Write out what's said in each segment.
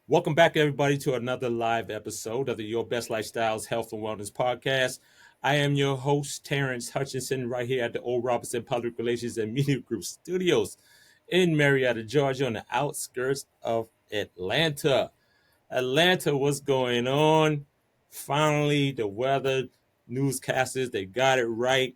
Welcome back, everybody, to another live episode of the Your Best Lifestyles Health and Wellness Podcast. I am your host, Terrence Hutchinson, right here at the Old Robinson Public Relations and Media Group Studios in Marietta, Georgia, on the outskirts of Atlanta. Atlanta, what's going on? Finally, the weather newscasters, they got it right.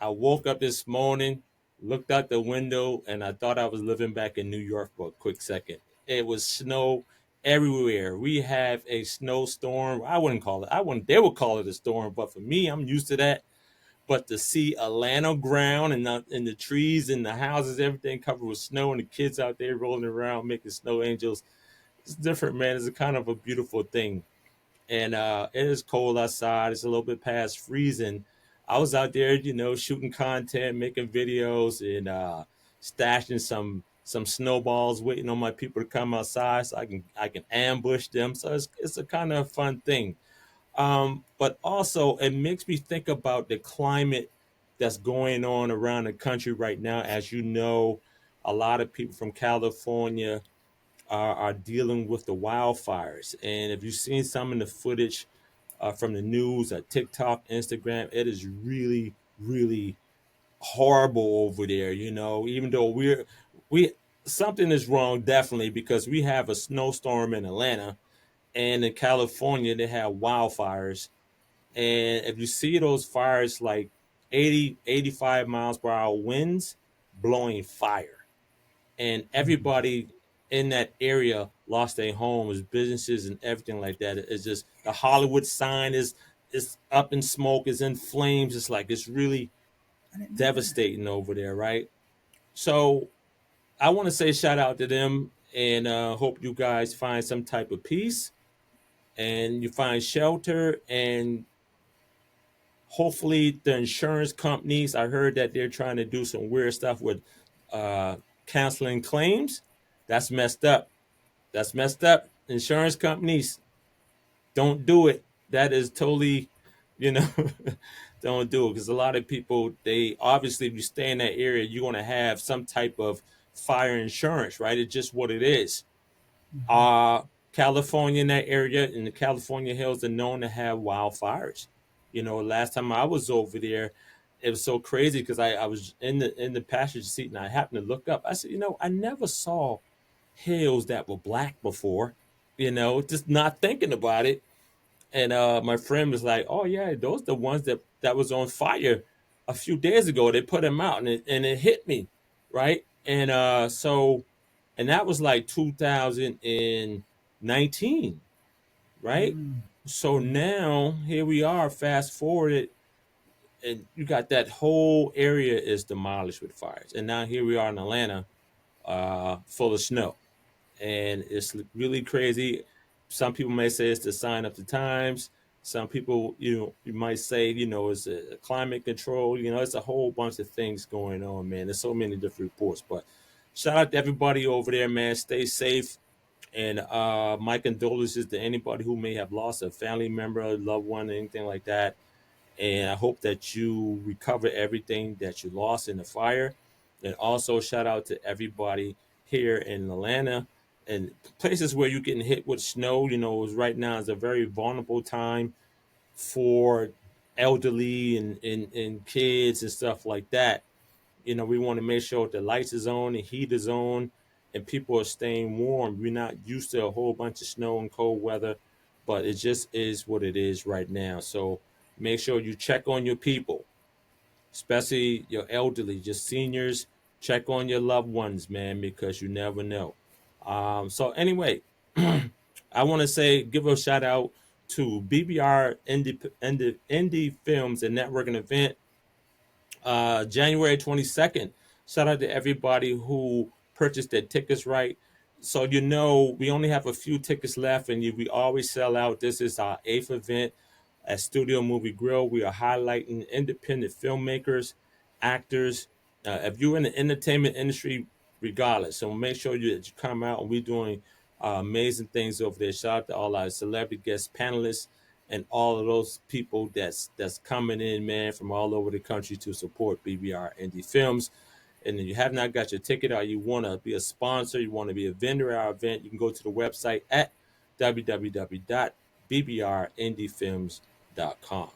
I woke up this morning, looked out the window, and I thought I was living back in New York for a quick second. It was snow everywhere. We have a snowstorm. I wouldn't call it, I wouldn't, they would call it a storm, but for me, I'm used to that. But to see Atlanta ground and the trees and the houses, everything covered with snow, and the kids out there rolling around making snow angels, it's different, man. It's a kind of a beautiful thing. And it is cold outside. It's a little bit past freezing. I was out there, shooting content, making videos, and stashing some snowballs, waiting on my people to come outside so I can ambush them. So it's a kind of fun thing. But also, it makes me think about the climate that's going on around the country right now. As you know, a lot of people from California are dealing with the wildfires. And if you've seen some of the footage from the news, TikTok, Instagram, it is really, really horrible over there. Even though we something is wrong definitely because we have a snowstorm in Atlanta, and in California they have wildfires. And if you see those fires, like 80, 85 miles per hour winds blowing fire, and everybody in that area lost their homes, businesses, and everything like that. It's just the Hollywood sign is up in smoke, is in flames. It's like it's really devastating over there, right? So I want to say shout out to them, and hope you guys find some type of peace and you find shelter, and hopefully the insurance companies. I heard that they're trying to do some weird stuff with uh, canceling claims. That's messed up. That's messed up. Insurance companies, don't do it. That is totally, you know, don't do it because a lot of people, they obviously, if you stay in that area, you're going to have some type of fire insurance, right? It's just what it is. Mhm. Uh, California, in that area, in the California hills, are known to have wildfires. Last time I was over there, it was so crazy because I was in the passenger seat and I happened to look up. I said, I never saw hills that were black before. Just not thinking about it. And my friend was like, "Oh yeah, those are the ones that was on fire a few days ago. They put them out, and it hit me, right? And and that was like 2019, right? Mm. So Mhm. now here we are, fast forwarded, and you got that whole area is demolished with fires, and now here we are in Atlanta, full of snow, and it's really crazy. Some people may say it's the sign of the times. Some people, you might say, it's a climate control. It's a whole bunch of things going on, man. There's so many different reports, but shout out to everybody over there, man. Stay safe. And my condolences to anybody who may have lost a family member, a loved one, anything like that. And I hope that you recover everything that you lost in the fire. And also shout out to everybody here in Atlanta and places where you're getting hit with snow. Right now is a very vulnerable time for elderly and kids and stuff like that. We want to make sure the lights is on, the heat is on, and people are staying warm. We're not used to a whole bunch of snow and cold weather, but it just is what it is right now. So make sure you check on your people, especially your elderly, just seniors. Check on your loved ones, man, because you never know. So anyway, I want to say give a shout out to BBR Indie Films and Networking event, January 22nd. Shout out to everybody who purchased their tickets right. So, we only have a few tickets left, and we always sell out. This is our eighth event at Studio Movie Grill. We are highlighting independent filmmakers, actors. If you're in the entertainment industry, regardless, so make sure that you come out, and we're doing amazing things over there. Shout out to all our celebrity guest panelists and all of those people that's coming in, man, from all over the country to support BBR Indie Films. and you have not got your ticket, or you want to be a sponsor, you want to be a vendor at our event, you can go to the website at www.bbrindiefilms.com.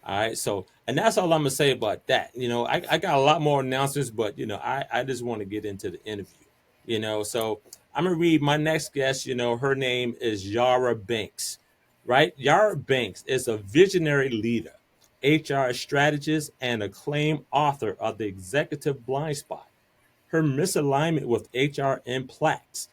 All right, so and that's all I'm gonna say about that. I got a lot more announcements, but I just want to get into the interview. So I'm gonna read my next guest. Her name is Yara Banks, right? Yara Banks is a visionary leader, HR strategist, and acclaimed author of The Executive Blind Spot. Her misalignment with HR impacts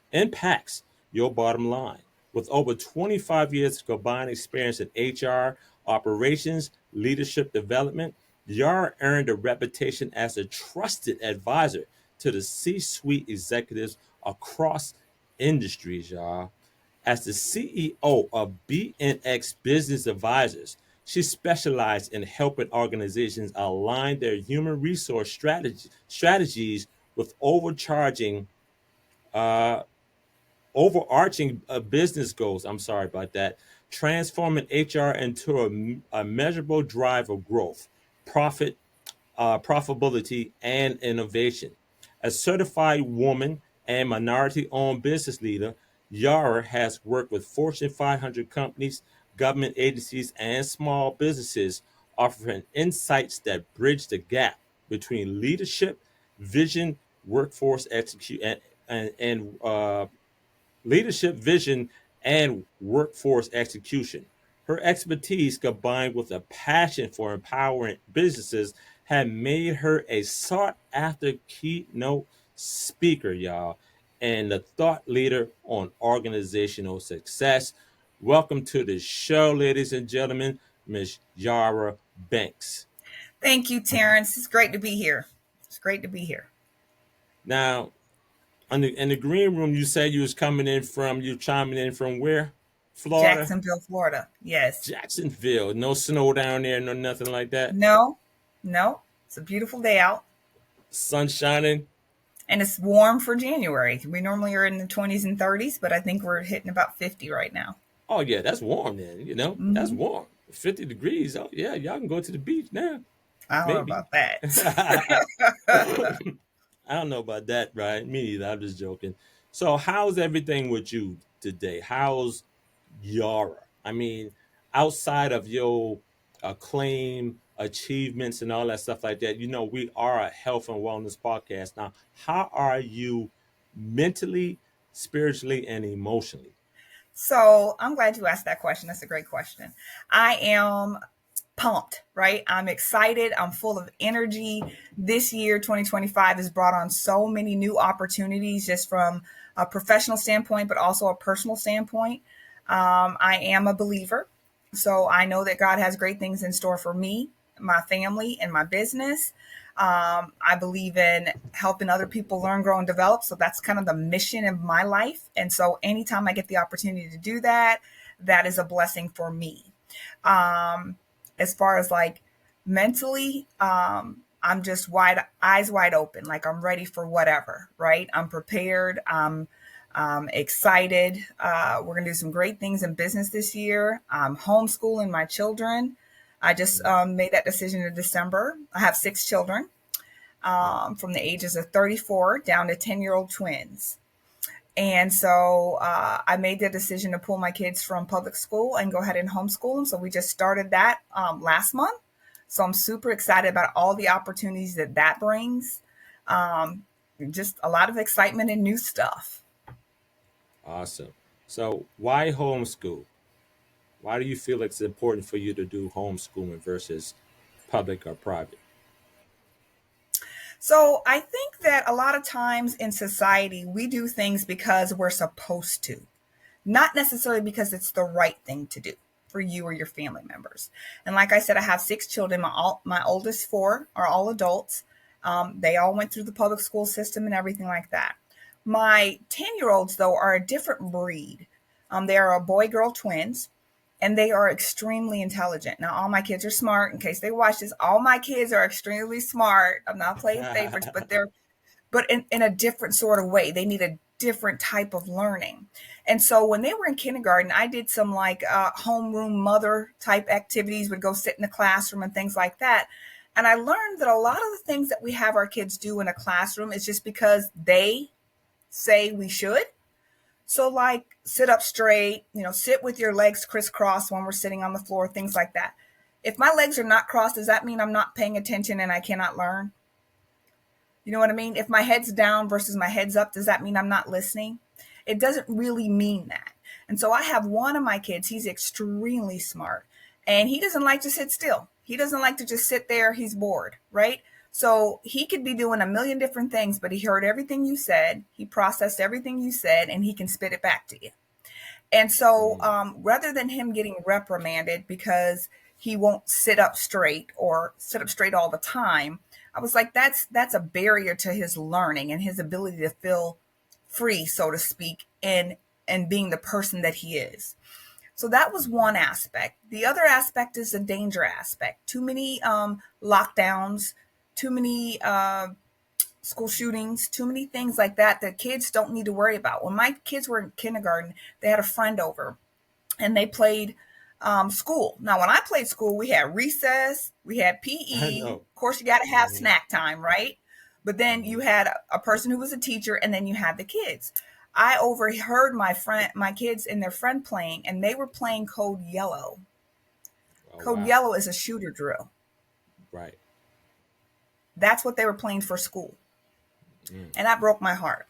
your bottom line. With over 25 years of combined experience in HR, operations, leadership development, Yara earned a reputation as a trusted advisor to the C suite executives across industries, y'all. As the CEO of BNX Business Advisors, she specialized in helping organizations align their human resource strategies with uh, overarching business goals. I'm sorry about that. Transforming HR into a measurable drive of growth, profit, profitability, and innovation. A certified woman and minority owned business leader, Yara has worked with Fortune 500 companies, government agencies, and small businesses, offering insights that bridge the gap between leadership, vision, workforce execute, and leadership vision, and workforce execution. Her expertise, combined with a passion for empowering businesses, have made her a sought after keynote speaker, y'all, and a thought leader on organizational success. Welcome to the show, ladies and gentlemen, Miss Yara Banks. Thank you, Terrence. It's great to be here. It's great to be here. Now, in the green room, you said you chiming in from where? Florida? Jacksonville, Florida. Yes. Jacksonville. No snow down there, no nothing like that. No, no. It's a beautiful day out Sun shining. and it's warm for January. We normally are in the 20s and 30s, but I think we're hitting about 50 right now. Oh yeah, that's warm then. That's Hmm. warm. 50 degrees. Oh yeah, y'all can go to the beach now. I don't know Maybe. about that. I don't know about that, right? Me neither. I'm just joking. So, how's everything with you today? How's Yara? I mean, outside of your acclaim, achievements, and all that stuff like that, we are a health and wellness podcast. Now, how are you mentally, spiritually, and emotionally? So I'm glad you asked that question. That's a great question. I am pumped, right? I'm excited. I'm full of energy. This year, 2025, has brought on so many new opportunities just from a professional standpoint, but also a personal standpoint. I am a believer. So I know that God has great things in store for me, my family, and my business. I believe in helping other people learn, grow, and develop. So that's kind of the mission of my life. And so anytime I get the opportunity to do that, that is a blessing for me. Um, as far as like mentally, I'm just eyes wide open. Like I'm ready for whatever, right? I'm prepared. I'm excited. We're going to do some great things in business this year. I'm homeschooling my children. I just made that decision in December. I have 6 children from the ages of 34 down to 10-year-old twins. And so I made the decision to pull my kids from public school and go ahead and homeschool them. So we just started that last month. So I'm super excited about all the opportunities that that brings. Um, just a lot of excitement and new stuff. Awesome. So, why homeschool? Why do you feel it's important for you to do homeschooling versus public or private? So I think that a lot of times in society, we do things because we're supposed to, not necessarily because it's the right thing to do for you or your family members. And like I said, I have 6 children. My oldest 4 are all adults. They all went through the public school system and everything like that. My 10-year-olds, though, are a different breed. They are a boy girl twins and they are extremely intelligent. Now, all my kids are smart. In case they watch this, all my kids are extremely smart. I'm not playing favorites, but in a different sort of way. They need a different type of learning. And so when they were in kindergarten, I did some like homeroom mother type activities, would go sit in the classroom and things like that. And I learned that a lot of the things that we have our kids do in a classroom is just because they say we should. So, like, sit up straight, sit with your legs crisscrossed when we're sitting on the floor, things like that. If my legs are not crossed, does that mean I'm not paying attention and I cannot learn? You know what I mean? If my head's down versus my head's up, does that mean I'm not listening? It doesn't really mean that. And so I have one of my kids, he's extremely smart and he doesn't like to sit still. He doesn't like to just sit there. He's bored, right? So he could be doing a million different things, but he heard everything you said, he processed everything you said, and he can spit it back to you. And so Mm. rather than him getting reprimanded because he won't sit up straight or sit up straight all the time, I was like, that's a barrier to his learning and his ability to feel free, so to speak, and being the person that he is. So that was one aspect. The other aspect is the danger aspect. Too many lockdowns, too many school shootings, too many things like that that kids don't need to worry about. When my kids were in kindergarten, they had a friend over and they played school. Now, when I played school, we had recess, we had I PE. know. Of course, you got to have Hmm. snack time, right? But then you Hmm. had a person who was a teacher, and then you had the kids. I overheard my kids and their friend playing, and they were playing Code Yellow. Oh Code wow. Yellow is a shooter drill. Right. That's what they were playing for school, Mm. and that broke my heart.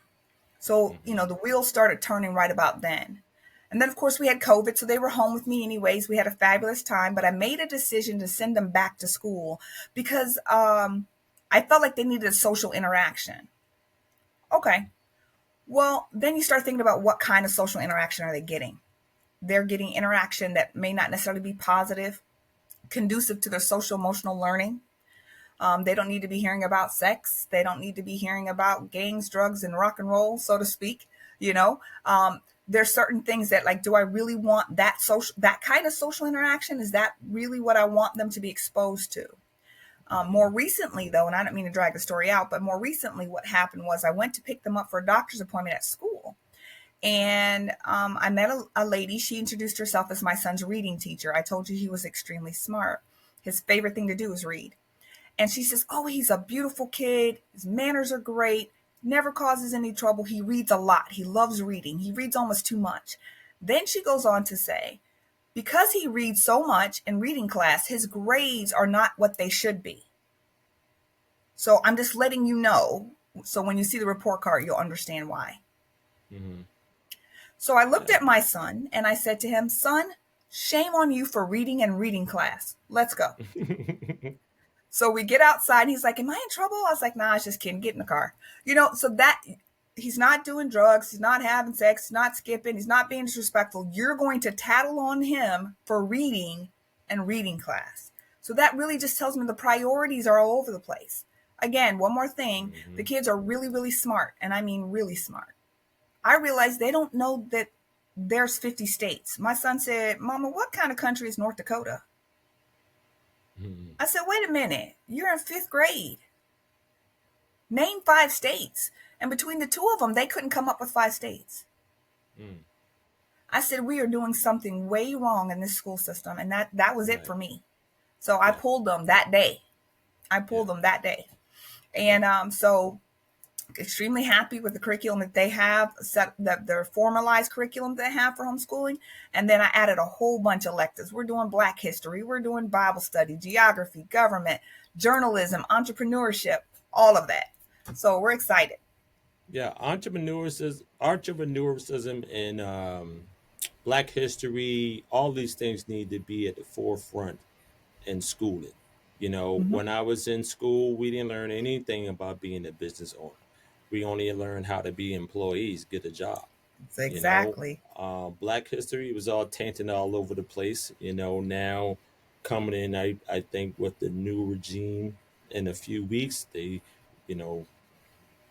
So, Hmm. the wheels started turning right about then. And then, of course, we had COVID, so they were home with me anyways. We had a fabulous time, but I made a decision to send them back to school because I felt like they needed a social interaction. Okay. Well, then you start thinking about what kind of social interaction are they getting? They're getting interaction that may not necessarily be positive, conducive to their social emotional learning. They don't need to be hearing about sex. They don't need to be hearing about gangs, drugs, and rock and roll, so to speak. You know, there's certain things that, like, do I really want that kind of social interaction? Is that really what I want them to be exposed to? More Hmm. recently, though, and I don't mean to drag the story out, but more recently, what happened was I went to pick them up for a doctor's appointment at school. And I met a lady. She introduced herself as my son's reading teacher. I told you he was extremely smart. His favorite thing to do is read. And she says, "Oh, he's a beautiful kid. His manners are great. Never causes any trouble. He reads a lot. He loves reading. He reads almost too much." Then she goes on to say, because he reads so much in reading class, his grades are not what they should be. So I'm just letting you know. So when you see the report card, you'll understand why. Hmm. So I looked Yeah. at my son and I said to him, "Son, shame on you for reading in reading class. Let's go." So we get outside and he's like, "Am I in trouble?" I was like, "Nah, it's just kidding. Get in the car." So that he's not doing drugs, he's not having sex, he's not skipping, he's not being disrespectful. You're going to tattle on him for reading and reading class. So that really just tells me the priorities are all over the place. Again, one more thing, the Hmm. kids are really, really smart, and I mean really smart. I realize they don't know that there's 50 states. My son said, "Mama, what kind of country is North Dakota?" Hmm. I said, "Wait a minute, you're in fifth grade. Name 5 states." And between the two of them, they couldn't come up with 5 states. Mm. I said, "We are doing something way wrong in this school system." And that was it Right. for me. So I Yeah. pulled them that day. I Yeah. pulled them that day. Yeah. And so extremely happy with the curriculum that they have set, that their formalized curriculum they have for homeschooling. And then I added a whole bunch of electives. We're doing Black history, we're doing Bible study, geography, government, journalism, entrepreneurship, all of that. So we're excited. Yeah. Entrepreneurship and Black history, all these things need to be at the forefront in schooling. Mm-hmm. When I was in school, we didn't learn anything about being a business owner. We only learned how to be employees, get a job. You know, Exactly. Black history was all tainted all over the place. Now coming in, I think with the new regime in a few weeks, you know,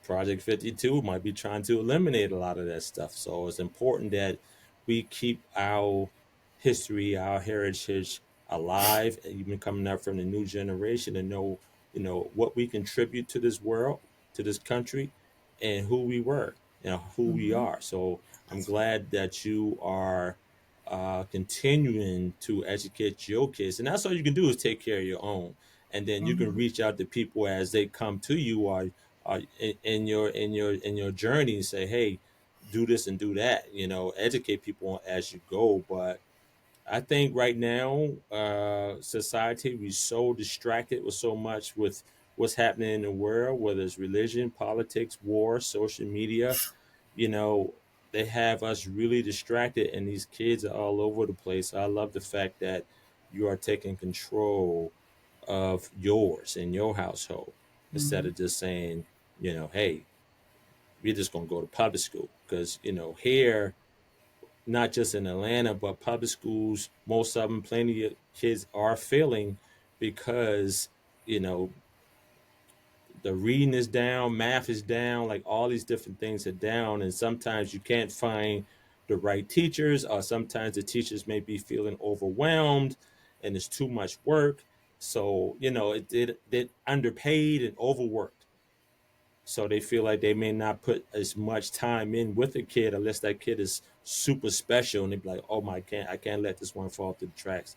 Project 52 might be trying to eliminate a lot of that stuff. So it's important that we keep our history, our heritage alive, and even coming up from the new generation and know, what we contribute to this world, to this country, and who we were, who we Mm-hmm. are. So I'm That's right. glad that you are continuing to educate your kids. And that's all you can do is take care of your own. and then you can Mm-hmm. reach out to people as they come to you, or in your journey, and say, hey, do this and do that. Educate people as you go. But I think right now, society, we're so distracted with so much with what's happening in the world, whether it's religion, politics, war, social media. You know, they have us really distracted, and these kids are all over the place. I love the fact that you are taking control of yours in your household instead Mm-hmm. of just saying, hey, we're just gonna go to public school because here, not just in Atlanta, but public schools, most of them, plenty of kids are failing because, you know, the reading is down, math is down, like all these different things are down. And sometimes you can't find the right teachers, or sometimes the teachers may be feeling overwhelmed and it's too much work. So, they're underpaid and overworked. So they feel like they may not put as much time in with a kid unless that kid is super special, and they be like, "Oh my, I can't let this one fall through the tracks."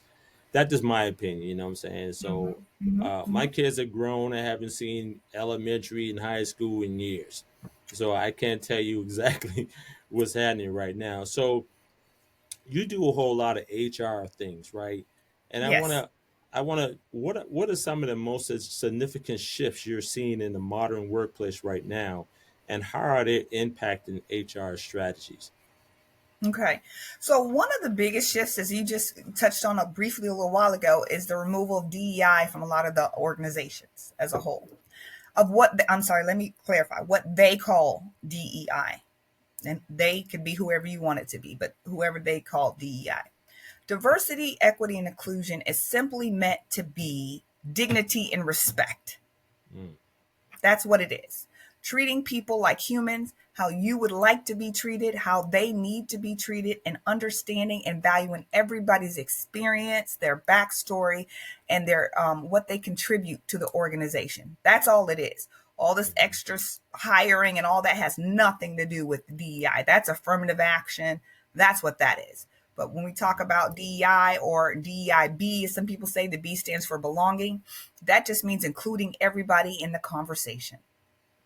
That's just my opinion. You know what I'm saying? So, Mm-hmm. my Mm-hmm. kids are grown. I haven't seen elementary and high school in years, so I can't tell you exactly what's happening right now. So you do a whole lot of HR things, right? And I Yes. wanna, what are some of the most significant shifts you're seeing in the modern workplace right now, and how are they impacting HR strategies? Okay. So one of the biggest shifts, as you just touched on briefly a little while ago, is the removal of DEI from a lot of the organizations as a whole. Of what I'm sorry, let me clarify what they call DEI. And they could be whoever you want it to be, but whoever they call DEI. Diversity, equity, and inclusion is simply meant to be dignity and respect. Mm, That's what it is. Treating people like humans, how you would like to be treated, how they need to be treated, and understanding and valuing everybody's experience, their backstory, and their what they contribute to the organization. That's all it is. All this mhm, extra hiring and all that has nothing to do with DEI. That's affirmative action. That's what that is. But when we talk mhm. about DEI or DEIB, some people say the B stands for belonging. That just means including everybody in the conversation,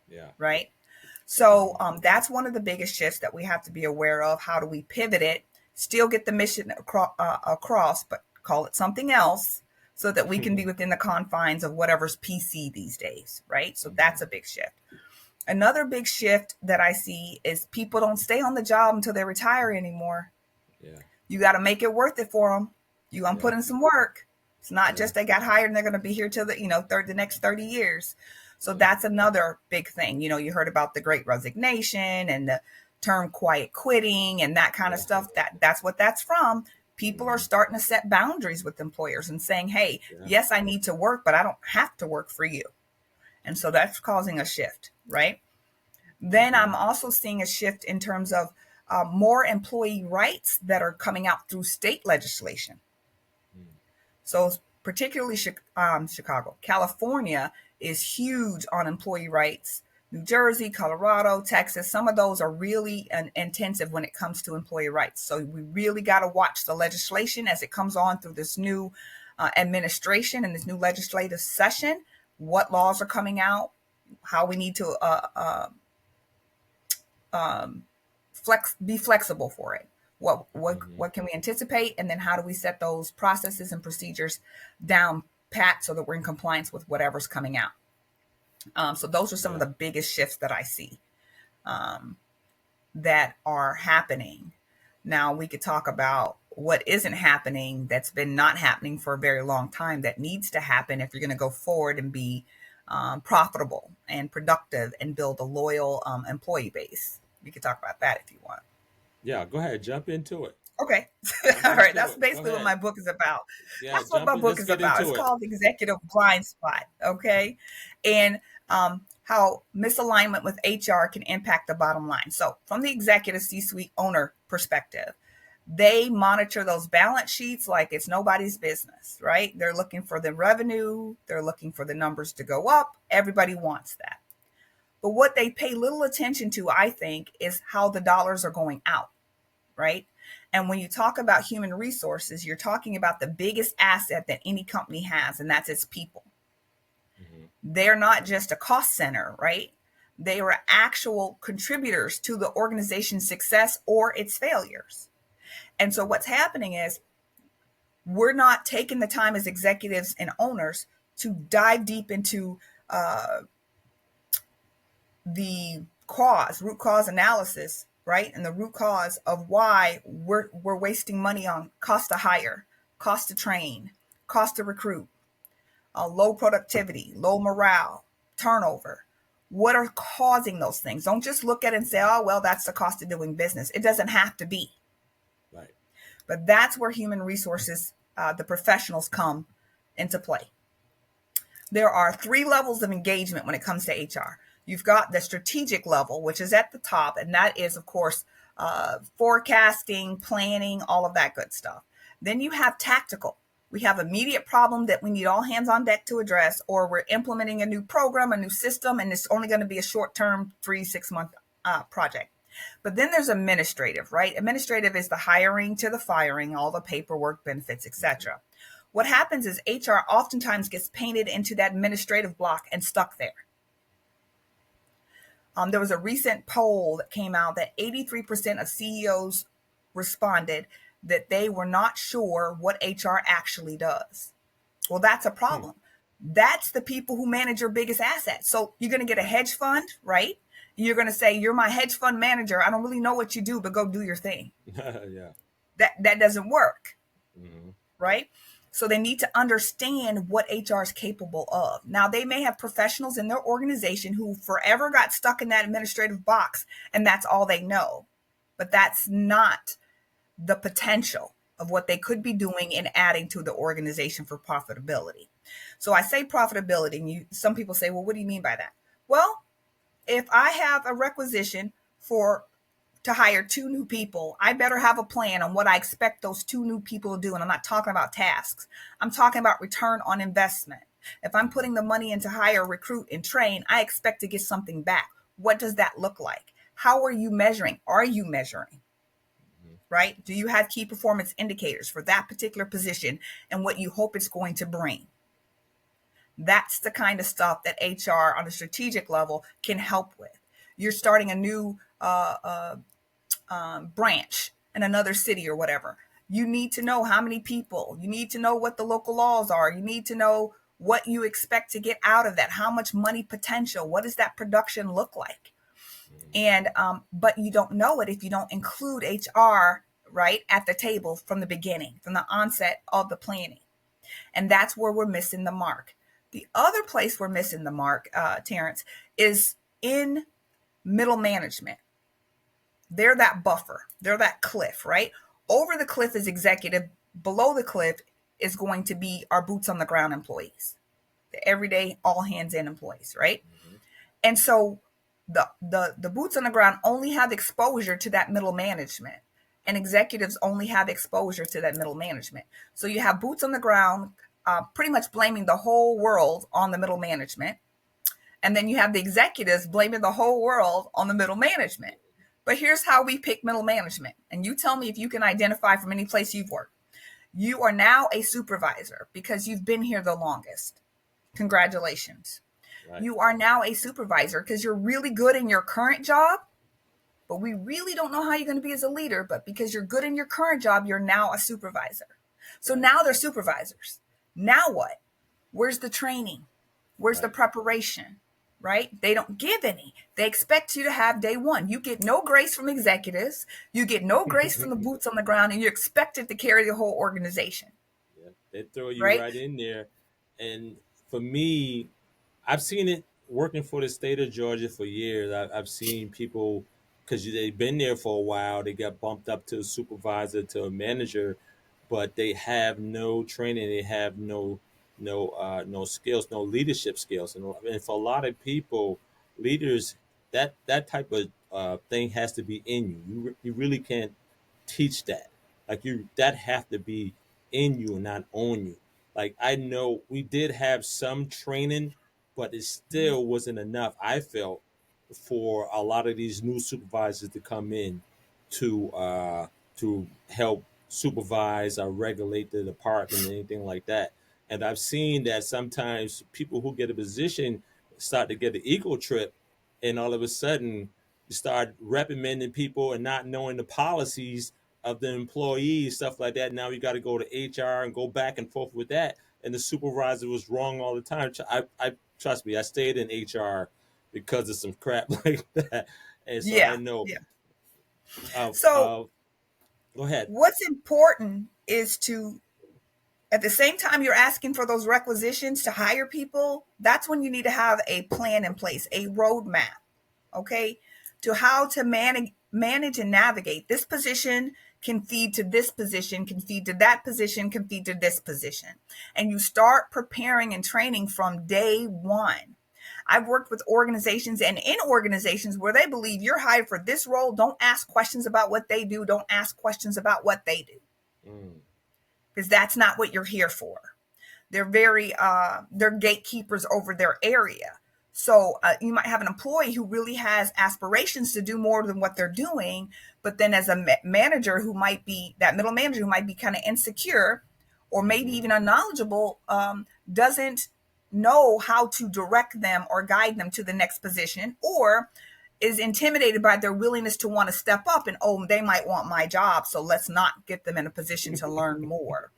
Yeah. right? So Mhm, that's one of the biggest shifts that we have to be aware of. How do we pivot it, still get the mission across, but call it something else so that we can be mhm, within the confines of whatever's PC these days, right? So mhm. that's a big shift. Another big shift that I see is people don't stay on the job until they retire anymore. Yeah. You got to make it worth it for them. You gonna put Yeah. in some work. It's not Yeah. just they got hired and they're gonna be here till the next 30 years. So Yeah. that's another big thing. You heard about the Great Resignation and the term quiet quitting and that kind of Yeah. stuff. That's what that's from. People are Mhm. starting to set boundaries with employers and saying, "Hey, Yeah. yes, I need to work, but I don't have to work for you." And so that's causing a shift, right? Then Mhm. I'm also seeing a shift in terms of more employee rights that are coming out through state legislation. Mm. So, particularly Chicago, California is huge on employee rights. New Jersey, Colorado, Texas, some of those are really intensive when it comes to employee rights. So, we really got to watch the legislation as it comes on through this new administration and this new legislative session. What laws are coming out, how we need to be flexible for it. What what Mhm. what can we anticipate, and then how do we set those processes and procedures down pat so that we're in compliance with whatever's coming out. So those are some of Yeah. the biggest shifts that I see that are happening. Now we could talk about what isn't happening that's been not happening for a very long time that needs to happen if you're going to go forward and be profitable and productive and build a loyal employee base. We could talk about that if you want. Yeah. Go ahead. Jump into it. Okay. Jump All right. into That's it. Go basically what ahead. my book is about. Yeah. That's what Jump my in. book Let's is get about. It's into it. called Executive Blind Spot. Okay. And how misalignment with HR can impact the bottom line. So, from the executive C suite owner perspective, they monitor those balance sheets like it's nobody's business, right? They're looking for the revenue, they're looking for the numbers to go up. Everybody wants that. But what they pay little attention to, I think, is how the dollars are going out, right? And when you talk about human resources, you're talking about the biggest asset that any company has, and that's its people. They're not just a cost center, right? They were actual contributors to the organization's success or its failures. And so what's happening is we're not taking the time as executives and owners to dive deep into the root cause analysis, right? And the root cause of why we're wasting money on cost to hire, cost to train, cost to recruit, low productivity, low morale, turnover. What are causing those things? Don't just look at it and say, oh, well, that's the cost of doing business. It doesn't have to be. Right. But that's where human resources, the professionals, come into play. There are three levels of engagement when it comes to HR. You've got the strategic level, which is at the top, and that is, of course, forecasting, planning, all of that good stuff. Then you have tactical. We have immediate problem that we need all hands on deck to address, or we're implementing a new program, a new system, and it's only going to be a short-term 3 to 6 month project. But then there's administrative, right? Administrative is the hiring to the firing, all the paperwork, benefits, etc. What happens is HR oftentimes gets painted into that administrative block and stuck there. There was a recent poll that came out that 83% of CEOs responded that they were not sure what HR actually does. Well, that's a problem. That's the people who manage your biggest assets. So you're going to get a hedge fund, right? You're going to say, you're my hedge fund manager. I don't really know what you do, but go do your thing. Yeah. That doesn't work, Mm-hmm. right? So they need to understand what HR is capable of. Now, they may have professionals in their organization who forever got stuck in that administrative box, and that's all they know. But that's not the potential of what they could be doing and adding to the organization for profitability. So I say profitability, and some people say, well, what do you mean by that? Well, if I have a requisition to hire 2 new people, I better have a plan on what I expect those 2 new people to do. And I'm not talking about tasks. I'm talking about return on investment. If I'm putting the money in to hire, recruit, and train, I expect to get something back. What does that look like? How are you measuring? Are you measuring? Right? Do you have key performance indicators for that particular position and what you hope it's going to bring? That's the kind of stuff that HR on a strategic level can help with. You're starting a new branch in another city or whatever. You need to know how many people. You need to know what the local laws are. You need to know what you expect to get out of that. How much money potential? What does that production look like? And but you don't know it if you don't include HR right at the table from the beginning, from the onset of the planning. And that's where we're missing the mark. The other place we're missing the mark, Terrence, is in middle management. They're that buffer. They're that cliff, right? Over the cliff is executive. Below the cliff is going to be our boots on the ground employees, the everyday all hands in employees, right? Mm-hmm. And so the boots on the ground only have exposure to that middle management, and executives only have exposure to that middle management. So you have boots on the ground, pretty much blaming the whole world on the middle management. And then you have the executives blaming the whole world on the middle management. But here's how we pick middle management. And you tell me if you can identify from any place you've worked. You are now a supervisor because you've been here the longest. Congratulations. Right. You are now a supervisor because you're really good in your current job, but we really don't know how you're going to be as a leader. But because you're good in your current job, you're now a supervisor. So now they're supervisors. Now what? Where's the training? Where's the preparation? Right? They don't give any. They expect you to have day one. You get no grace from executives. You get no grace from the boots on the ground, and you're expected to carry the whole organization. Yeah. They throw you Right? right in there. And for me, I've seen it working for the state of Georgia for years. I've seen people, because they've been there for a while, they got bumped up to a supervisor, to a manager, but they have no training. They have no skills, no leadership skills. And for a lot of people, leaders, that type of thing has to be in you. You really can't teach that. Like, that have to be in you and not on you. Like, I know we did have some training, but it still wasn't enough, I felt, for a lot of these new supervisors to come in to help supervise or regulate the department and anything like that. And I've seen that sometimes people who get a position start to get an ego trip, and all of a sudden you start reprimanding people and not knowing the policies of the employees, stuff like that. Now you got to go to HR and go back and forth with that. And the supervisor was wrong all the time. I trust me, I stayed in HR because of some crap like that, and so I Yeah, know. yeah. Uh, So uh, Go ahead. what's important is to, at the same time you're asking for those requisitions to hire people, that's when you need to have a plan in place, a roadmap, okay, to how to manage and navigate. This position can feed to this position, can feed to that position, can feed to this position. And you start preparing and training from day one. I've worked with organizations and in organizations where they believe you're hired for this role. Don't ask questions about what they do. Don't ask questions about what they do, Mm, because that's not what you're here for. They're gatekeepers over their area. So you might have an employee who really has aspirations to do more than what they're doing, but then as a manager who might be that middle manager who might be kind of insecure or maybe mm-hmm, even unknowledgeable, doesn't know how to direct them or guide them to the next position, or is intimidated by their willingness to want to step up, and oh, they might want my job, so let's not get them in a position to learn more.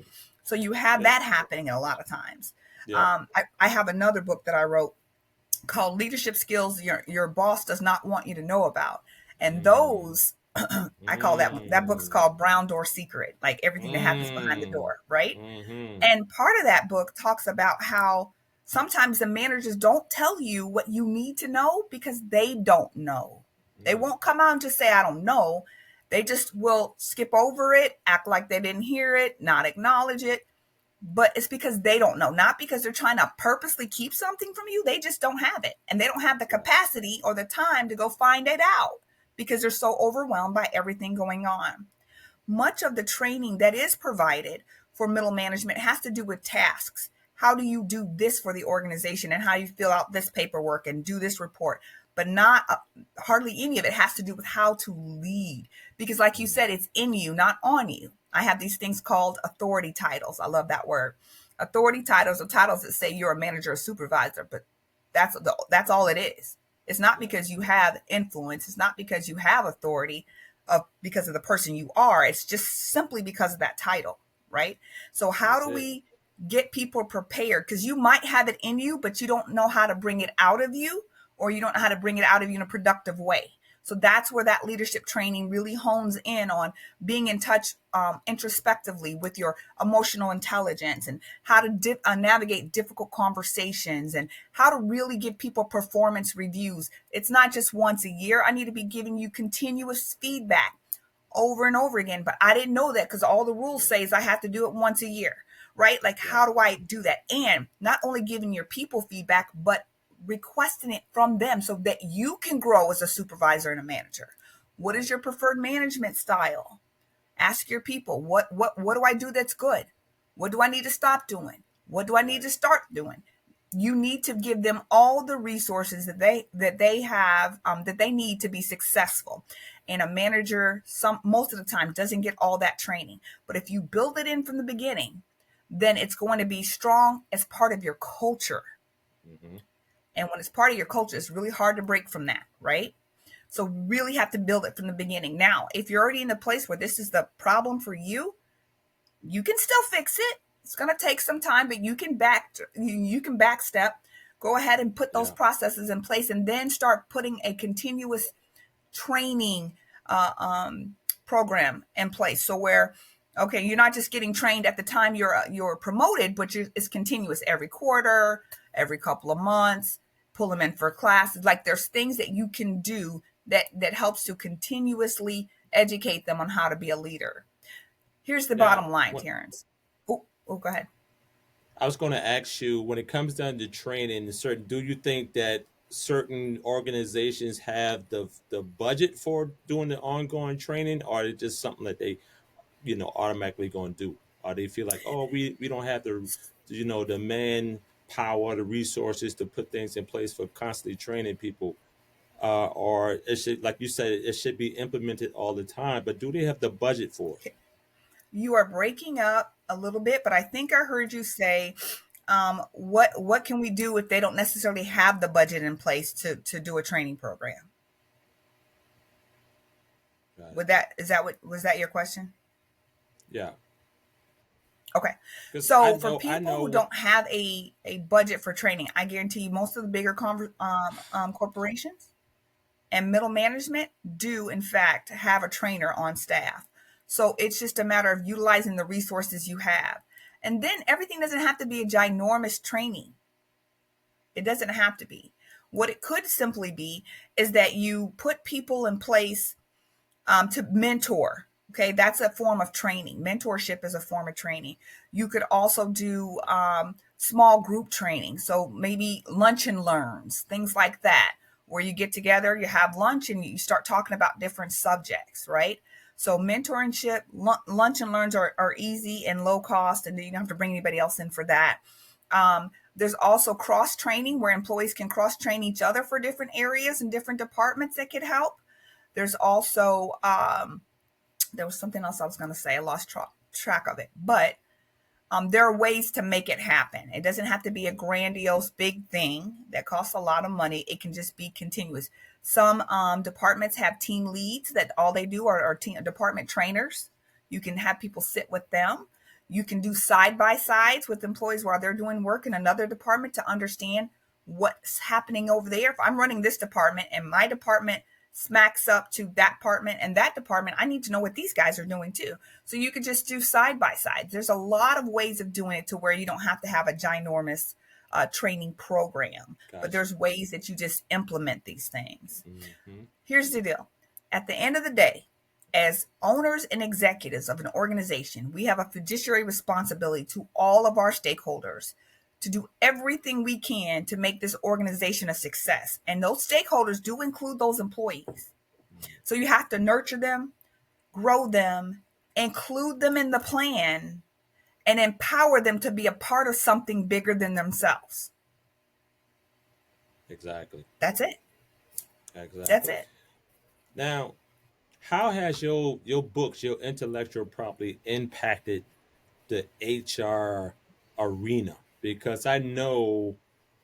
So you have yep, that happening a lot of times. yep. I have another book that I wrote called Leadership Skills Your Boss Does Not Want You to Know About. And Mm, those, I call that book's mm, called Brown Door Secret, like everything that happens behind the mm, door, right? mm-hmm. And part of that book talks about how sometimes the managers don't tell you what you need to know because they don't know. They Mm, won't come out and just say, I don't know. They just will skip over it, act like they didn't hear it, not acknowledge it. But it's because they don't know, not because they're trying to purposely keep something from you. They just don't have it. And they don't have the right. capacity or the time to go find it out because they're so overwhelmed by everything going on. Much of the training that is provided for middle management has to do with tasks. How do you do this for the organization and how you fill out this paperwork and do this report? But not hardly any of it has to do with how to lead. Because, like you Mm, said, it's in you, not on you. I have these things called authority titles. I love that word. Authority titles are titles that say you're a manager or supervisor, but that's all it is. It's not yeah, because you have influence. It's not because you have authority because of the person you are. It's just simply because of that title, right? So how that's do it. we get people prepared? Because you might have it in you, but you don't know how to bring it out of you, or you don't know how to bring it out of you in a productive way. So that's where that leadership training really hones in on being in touch introspectively with your emotional intelligence and how to navigate difficult conversations and how to really give people performance reviews. It's not just once a year. I need to be giving you continuous feedback over and over again. But I didn't know that because all the rules say is I have to do it once a year, right? Like, Right. how do I do that? And not only giving your people feedback, but requesting it from them so that you can grow as a supervisor and a manager. What is Right. your preferred management style? Ask your people, what do I do that's good? What do I need to stop doing? What do I need Right. to start doing? You need to give them all the resources that they have that they need to be successful. And a manager, some most of the time, doesn't get all that training. But if you build it in from the beginning, then it's going to be strong as part of your culture. Mm-hmm. And when it's part of your culture, it's really hard to break from that, right? So really have to build it from the beginning. Now, if you're already in a place where this is the problem for you, you can still fix it. It's going to take some time, but you can backstep. Go ahead and put those Yeah. processes in place, and then start putting a continuous training program in place. So where, okay, you're not just getting trained at the time you're promoted, but it's continuous every quarter, every couple of months. Pull them in for classes. Like, there's things that you can do that helps to continuously educate them on how to be a leader. Here's the Now, bottom line, what Terrence. Oh, go ahead. I was going to ask you, when it comes down to training, certain, do you think that certain organizations have the budget for doing the ongoing training, or is it just something that they, automatically going to do? Or they feel like, oh, we don't have the manpower, the resources to put things in place for constantly training people, or it should, like you said, it should be implemented all the time. But do they have the budget for it? You are breaking up a little bit, but I think I heard you say, what can we do if they don't necessarily have the budget in place to do a training program? Got it. Would that is that what was that your question? Yeah, Okay. because So for I people who know. don't have a budget for training, I guarantee you most of the bigger corporations and middle management do in fact have a trainer on staff. So it's just a matter of utilizing the resources you have. And then everything doesn't have to be a ginormous training. It doesn't have to be. What it could simply be is that you put people in place to mentor. Okay, that's a form of training. Mentorship is a form of training. You could also do small group training. So maybe lunch and learns, things like that, where you get together, you have lunch, and you start talking about different subjects, right? So mentorship, lunch and learns are easy and low cost, and you don't have to bring anybody else in for that. There's also cross training where employees can cross train each other for different areas and different departments that could help. There's also there was something else I was going to say. I lost track of it, but there are ways to make it happen. It doesn't have to be a grandiose big thing that costs a lot of money. It can just be continuous. Some departments have team leads that all they do are department trainers. You can have people sit with them. You can do side by sides with employees while they're doing work in another department to understand what's happening over there. If I'm running this department and my department smacks up to that department and that department, I need to know what these guys are doing too. So you could just do side by side. There's a lot of ways of doing it to where you don't have to have a ginormous training program, but Gotcha. there's ways that you just implement these things. Hmm. Here's the deal. At the end of the day, as owners and executives of an organization, we have a fiduciary responsibility to all of our stakeholders to do everything we can to make this organization a success. And those stakeholders do include those employees. So you have to nurture them, grow them, include them in the plan, and empower them to be a part of something bigger than themselves. Exactly. That's it. That's Exactly. it. Now, how has your books, your intellectual property impacted the HR arena? Because I know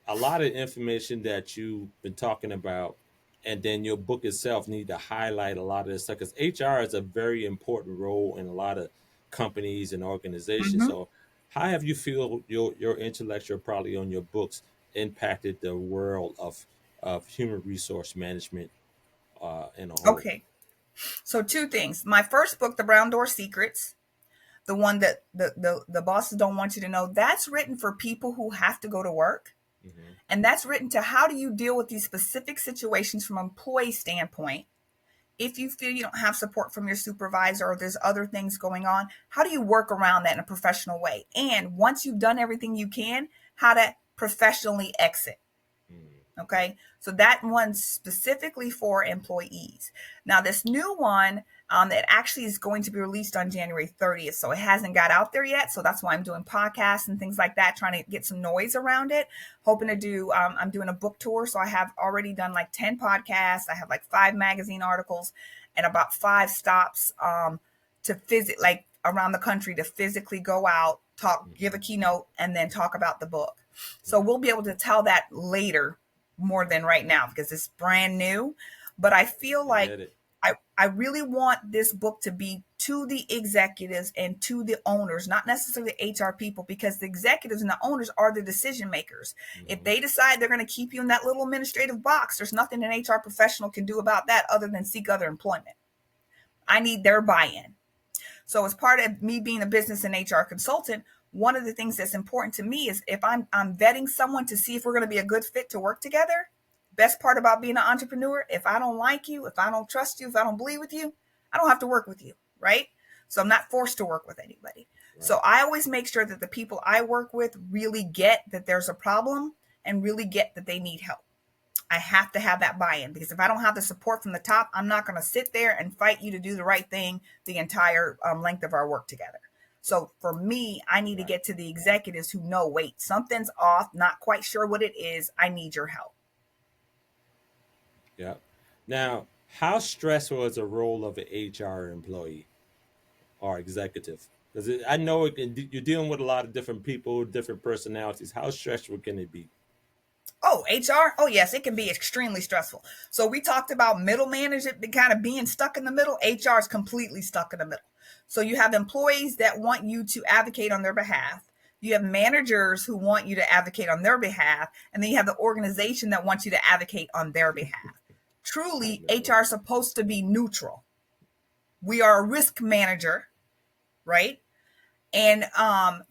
a lot of information that you've been talking about, and then your book itself need to highlight a lot of this stuff because HR is a very important role in a lot of companies and organizations. Mm-hmm. So, how have you feel your intellectual property on your books impacted the world of human resource management in a whole? Okay. So two things. My first book, The Brown Door Secrets, the one that the bosses don't want you to know, that's written for people who have to go to work. Hmm. And that's written to how do you deal with these specific situations from an employee standpoint. If you feel you don't have support from your supervisor or there's other things going on, how do you work around that in a professional way? And once you've done everything you can, how to professionally exit. Okay, so that one's specifically for employees. Now, this new one that actually is going to be released on January 30th, so it hasn't got out there yet. So that's why I'm doing podcasts and things like that, trying to get some noise around it. Hoping to do, I'm doing a book tour, so I have already done like 10 podcasts. I have like 5 magazine articles and about 5 stops to visit, like around the country to physically go out, talk, give a Hmm. keynote, and then talk about the book. So we'll be able to tell that later more than right now because it's brand new. But I feel I like get it. I really want this book to be to the executives and to the owners, not necessarily HR people, because the executives and the owners are the decision makers. If Hmm. they decide they're going to keep you in that little administrative box, there's nothing an HR professional can do about that other than seek other employment. I need their buy in. So as part of me being a business and HR consultant, one of the things that's important to me is if I'm vetting someone to see if we're going to be a good fit to work together. Best part about being an entrepreneur, if I don't like you, if I don't trust you, if I don't believe with you, I don't have to work with you, right? So I'm not forced to work with anybody. So Right. I always make sure that the people I work with really get that there's a problem and really get that they need help. I have to have that buy-in because if I don't have the support from the top, I'm not going to sit there and fight you to do the right thing the entire length of our work together. So for me, I need to Right. get to the executives who know, wait, something's off, not quite sure what it is. I need your help. Yeah. Now, how stressful is the role of an HR employee? or executive? Because I know you're dealing with a lot of different people, different personalities. How stressful can it be? Oh, HR? Oh, yes, it can be extremely stressful. So we talked about middle management kind of being stuck in the middle. HR is completely stuck in the middle. So you have employees that want you to advocate on their behalf. You have managers who want you to advocate on their behalf. And then you have the organization that wants you to advocate on their behalf. I Truly, know. HR is supposed to be neutral. We are a risk manager, right? And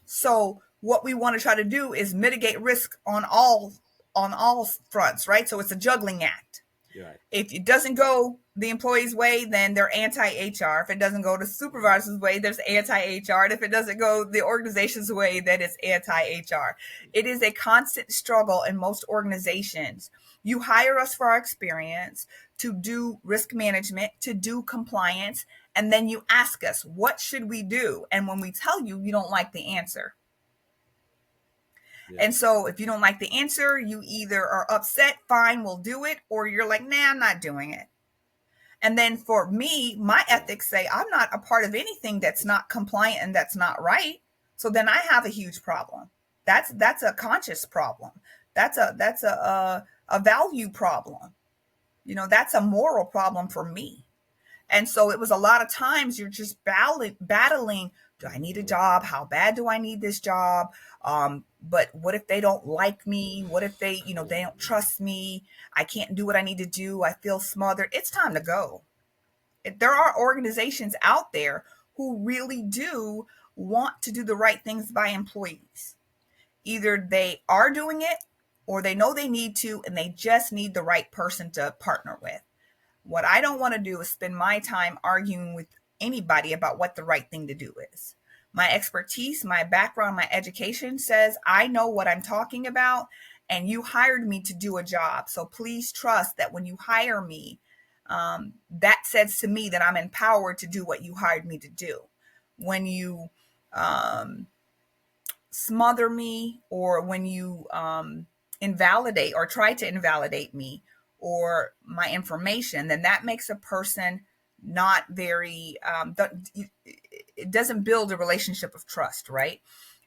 so what we want to try to do is mitigate risk on all fronts, right? So it's a juggling act. You're right. If it doesn't go the employee's way, then they're anti-HR. If it doesn't go the supervisor's way, there's anti-HR. And if it doesn't go the organization's way, then it's anti-HR. It is a constant struggle in most organizations. You hire us for our experience to do risk management, to do compliance, and then you ask us, what should we do? And when we tell you, you don't like the answer. Yeah. And so if you don't like the answer, you either are upset, fine, we'll do it, or you're like, nah, I'm not doing it. And then for me, my Yeah. ethics say I'm not a part of anything that's not compliant and that's not right. So then I have a huge problem. That's a conscious problem. That's a value problem. That's a moral problem for me. And so it was a lot of times you're just battling. Do I need a job? How bad do I need this job? But what if they don't like me? What if they don't trust me? I can't do what I need to do. I feel smothered. It's time to go. There are organizations out there who really do want to do the right things by employees. Either they are doing it or they know they need to and they just need the right person to partner with. What I don't want to do is spend my time arguing with anybody about what the right thing to do is. My expertise, my background, my education says I know what I'm talking about, and you hired me to do a job. So please trust that when you hire me, that says to me that I'm empowered to do what you hired me to do. When you um, smother me, or when you invalidate or try to invalidate me or my information, then that makes a person not very, it doesn't build a relationship of trust, right?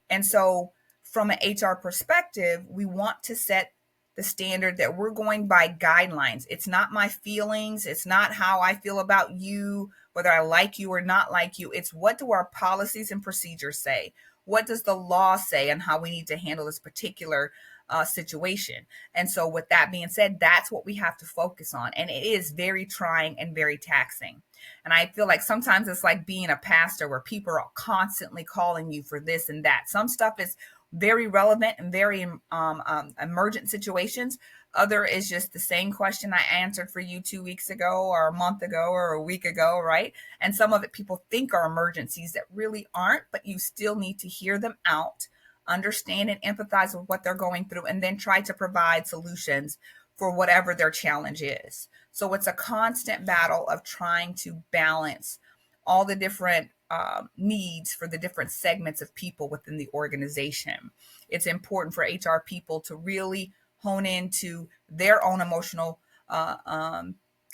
And so, from an HR perspective, we want to set the standard that we're going by guidelines. It's not my feelings. It's not how I feel about you, whether I like you or not like you. It's what do our policies and procedures say? What does the law say on how we need to handle this particular situation? And so, with that being said, that's what we have to focus on. And it is very trying and very taxing. And I feel like sometimes it's like being a pastor where people are constantly calling you for this and that. Some stuff is very relevant and very emergent situations. Other is just the same question I answered for you 2 weeks ago or a month ago or a week ago, right? And some of it people think are emergencies that really aren't, but you still need to hear them out, understand and empathize with what they're going through, and then try to provide solutions for whatever their challenge is. So it's a constant battle of trying to balance all the different needs for the different segments of people within the organization. It's important for HR people to really hone into their own emotional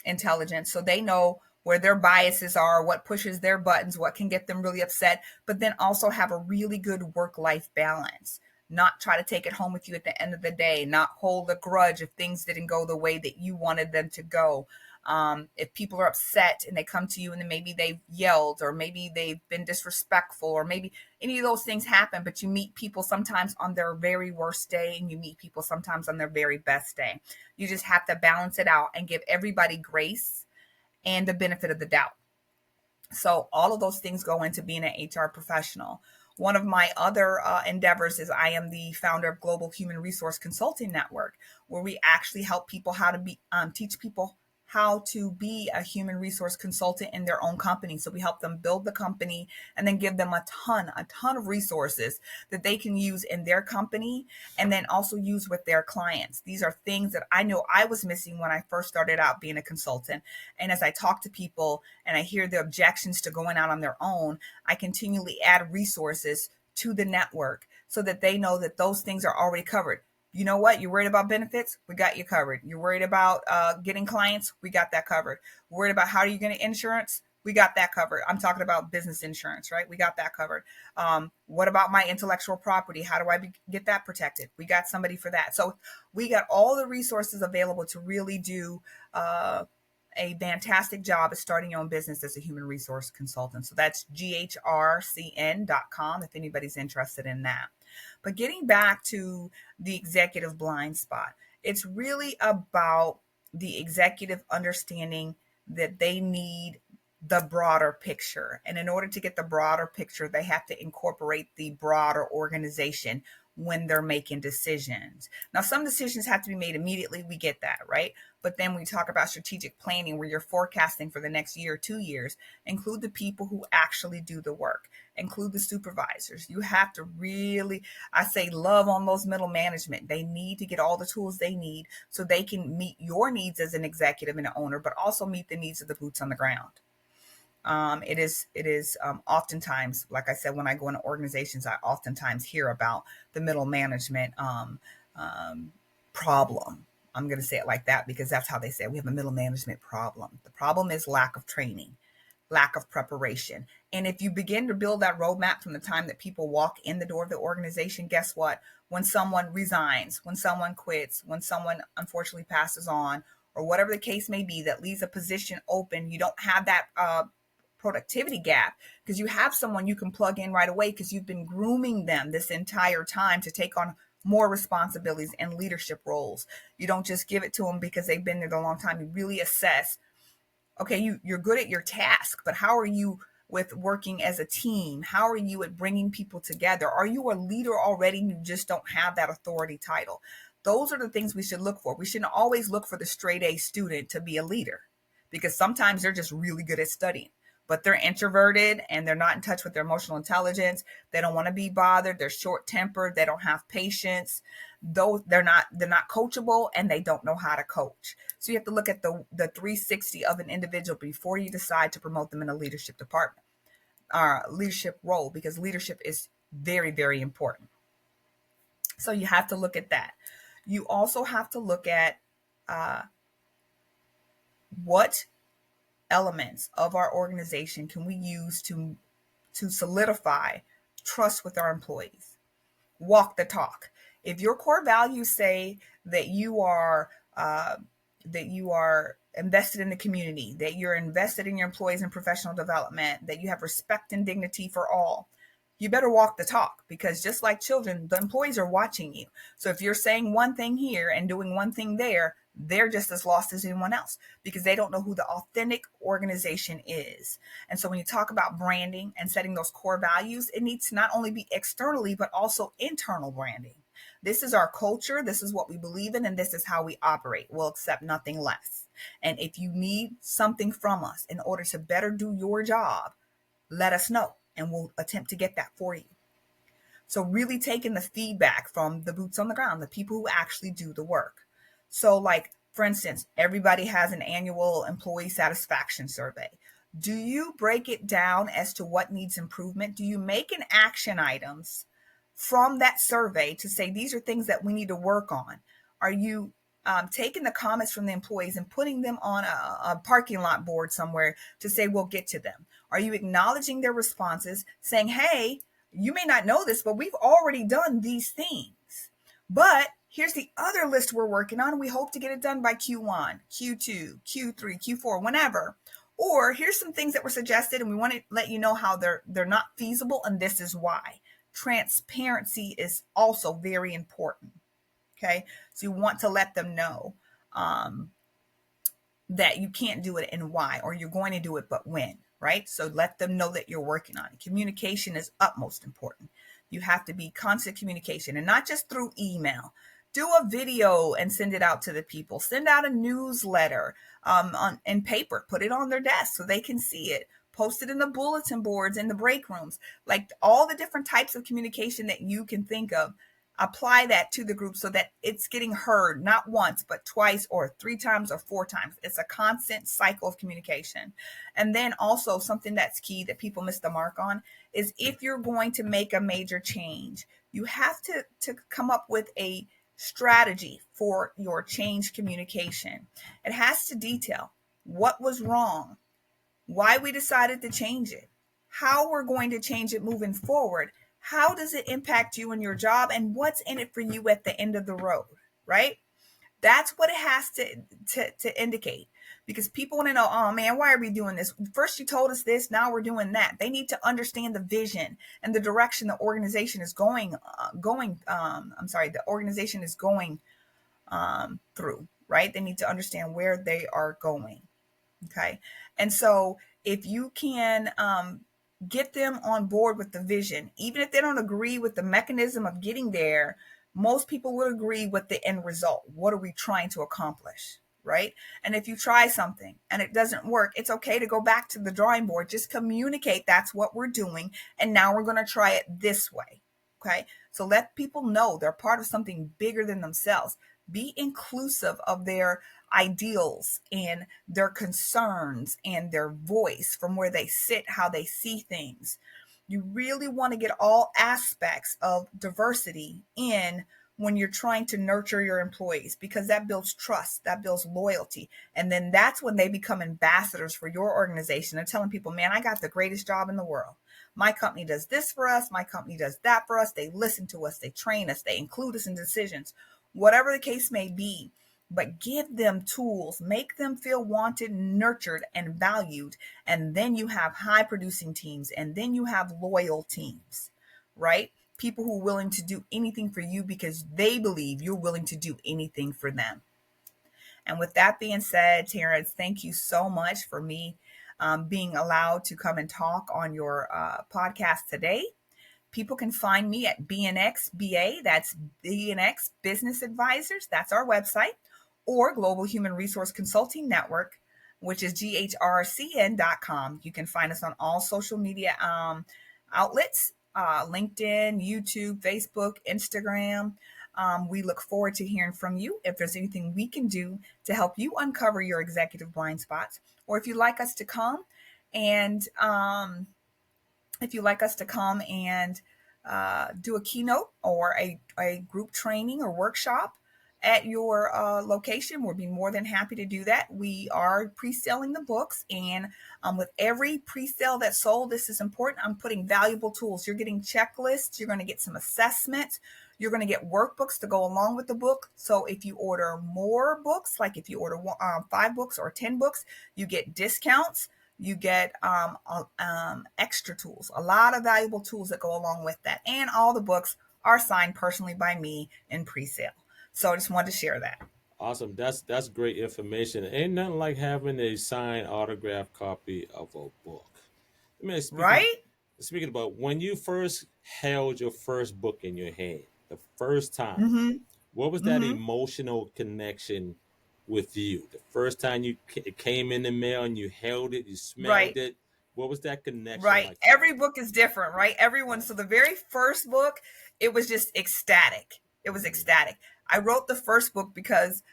intelligence so they know where their biases are, what pushes their buttons, what can get them really upset, but then also have a really good work-life balance. Not try to take it home with you at the end of the day, not hold a grudge if things didn't go the way that you wanted them to go. If people are upset and they come to you and then maybe they've yelled or maybe they've been disrespectful or maybe any of those things happen, but you meet people sometimes on their very worst day and you meet people sometimes on their very best day. You just have to balance it out and give everybody grace and the benefit of the doubt. So all of those things go into being an HR professional. One of my other endeavors is I am the founder of Global Human Resource Consulting Network, where we actually help people how to be teach people how to be a human resource consultant in their own company. So we help them build the company and then give them a ton of resources that they can use in their company and then also use with their clients. These are things that I know I was missing when I first started out being a consultant. And as I talk to people and I hear the objections to going out on their own, I continually add resources to the network so that they know that those things are already covered. You know what? You're worried about benefits? We got you covered. You're worried about getting clients? We got that covered. Worried about how are you going to insurance? We got that covered. I'm talking about business insurance, right? We got that covered. What about my intellectual property? How do I get that protected? We got somebody for that. So we got all the resources available to really do a fantastic job at starting your own business as a human resource consultant. So that's ghrcn.com if anybody's interested in that. But getting back to the executive blind spot, it's really about the executive understanding that they need the broader picture. And in order to get the broader picture, they have to incorporate the broader organization when they're making decisions. Now, some decisions have to be made immediately. We get that, right? But then we talk about strategic planning where you're forecasting for the next year, 2 years. Include the people who actually do the work. Include the supervisors. You have to really, I say, love on those middle management. They need to get all the tools they need so they can meet your needs as an executive and an owner, but also meet the needs of the boots on the ground. It is oftentimes, like I said, when I go into organizations, I oftentimes hear about the middle management problem. I'm going to say it like that because that's how they say it. We have a middle management problem. The problem is lack of training, lack of preparation. And if you begin to build that roadmap from the time that people walk in the door of the organization, guess what? When someone resigns, when someone quits, when someone unfortunately passes on, or whatever the case may be that leaves a position open, you don't have that productivity gap because you have someone you can plug in right away because you've been grooming them this entire time to take on more responsibilities and leadership roles. You don't just give it to them because they've been there a long time. You really assess, okay, you're good at your task, but how are you with working as a team? How are you at bringing people together? Are you a leader already and you just don't have that authority title? Those are the things we should look for. We shouldn't always look for the straight A student to be a leader because sometimes they're just really good at studying, but they're introverted and they're not in touch with their emotional intelligence. They don't want to be bothered. They're short tempered. They don't have patience. Though they're not coachable and they don't know how to coach. So you have to look at the 360 of an individual before you decide to promote them in a leadership department or leadership role, because leadership is very, very important. So you have to look at that. You also have to look at what elements of our organization can we use to solidify trust with our employees. Walk the talk. If your core values say that you are invested in the community, that you're invested in your employees and professional development, that you have respect and dignity for all, you better walk the talk, because just like children, the employees are watching you. So if you're saying one thing here and doing one thing there, they're just as lost as anyone else because they don't know who the authentic organization is. And so when you talk about branding and setting those core values, it needs to not only be externally, but also internal branding. This is our culture. This is what we believe in. And this is how we operate. We'll accept nothing less. And if you need something from us in order to better do your job, let us know and we'll attempt to get that for you. So really taking the feedback from the boots on the ground, the people who actually do the work. So like, for instance, everybody has an annual employee satisfaction survey. Do you break it down as to what needs improvement? Do you make an action items from that survey to say, these are things that we need to work on? Are you taking the comments from the employees and putting them on a parking lot board somewhere to say, we'll get to them? Are you acknowledging their responses, saying, hey, you may not know this, but we've already done these things. But here's the other list we're working on. We hope to get it done by Q1, Q2, Q3, Q4, whenever. Or here's some things that were suggested and we want to let you know how they're not feasible and this is why. Transparency is also very important. Okay, so you want to let them know that you can't do it and why, or you're going to do it, but when, right? So let them know that you're working on it. Communication is utmost important. You have to be constant communication and not just through email. Do a video and send it out to the people. Send out a newsletter in paper. Put it on their desk so they can see it. Post it in the bulletin boards, in the break rooms. Like all the different types of communication that you can think of. Apply that to the group so that it's getting heard not once, but twice or 3 times or 4 times. It's a constant cycle of communication. And then also something that's key that people miss the mark on is if you're going to make a major change, you have to come up with a strategy for your change communication. It has to detail what was wrong, why we decided to change it, how we're going to change it moving forward, how does it impact you and your job, and what's in it for you at the end of the road, right? That's what it has to indicate. Because people want to know, oh man, why are we doing this? First you told us this, now we're doing that. They need to understand the vision and the direction the organization is the organization is going through, right? They need to understand where they are going. Okay. And so if you can get them on board with the vision, even if they don't agree with the mechanism of getting there, most people would agree with the end result. What are we trying to accomplish? Right. And if you try something and it doesn't work, it's okay to go back to the drawing board. Just communicate that's what we're doing. And now we're going to try it this way. Okay. So let people know they're part of something bigger than themselves. Be inclusive of their ideals and their concerns and their voice from where they sit, how they see things. You really want to get all aspects of diversity in when you're trying to nurture your employees, because that builds trust, that builds loyalty. And then that's when they become ambassadors for your organization. They're telling people, man, I got the greatest job in the world. My company does this for us. My company does that for us. They listen to us. They train us. They include us in decisions, whatever the case may be. But give them tools, make them feel wanted, nurtured, and valued. And then you have high producing teams, and then you have loyal teams, right? People who are willing to do anything for you because they believe you're willing to do anything for them. And with that being said, Terrence, thank you so much for me being allowed to come and talk on your podcast today. People can find me at BNXBA, that's BNX Business Advisors, that's our website, or Global Human Resource Consulting Network, which is GHRCN.com. You can find us on all social media outlets, LinkedIn, YouTube, Facebook, Instagram. We look forward to hearing from you. If there's anything we can do to help you uncover your executive blind spots, or if you'd like us to come and do a keynote or a group training or workshop at your location, we'll be more than happy to do that. We are pre-selling the books, and with every pre-sale that's sold, this is important, I'm putting valuable tools. You're getting checklists, you're going to get some assessments, you're going to get workbooks to go along with the book. So if you order more books, like if you order 5 books or 10 books, you get discounts. You get extra tools, a lot of valuable tools that go along with that. And all the books are signed personally by me in pre-sale. So I just wanted to share that. Awesome. That's great information. Ain't nothing like having a signed autograph copy of a book. I mean, Right? speaking about when you first held your first book in your hand, the first time, Mm-hmm. what was that Mm-hmm. emotional connection with you? The first time it came in the mail and you held it, you smelled Right. it. What was that connection Right. like for you? Every book is different, right? Everyone. Right. So the very first book, it was just ecstatic. It was Hmm. ecstatic. I wrote the first book because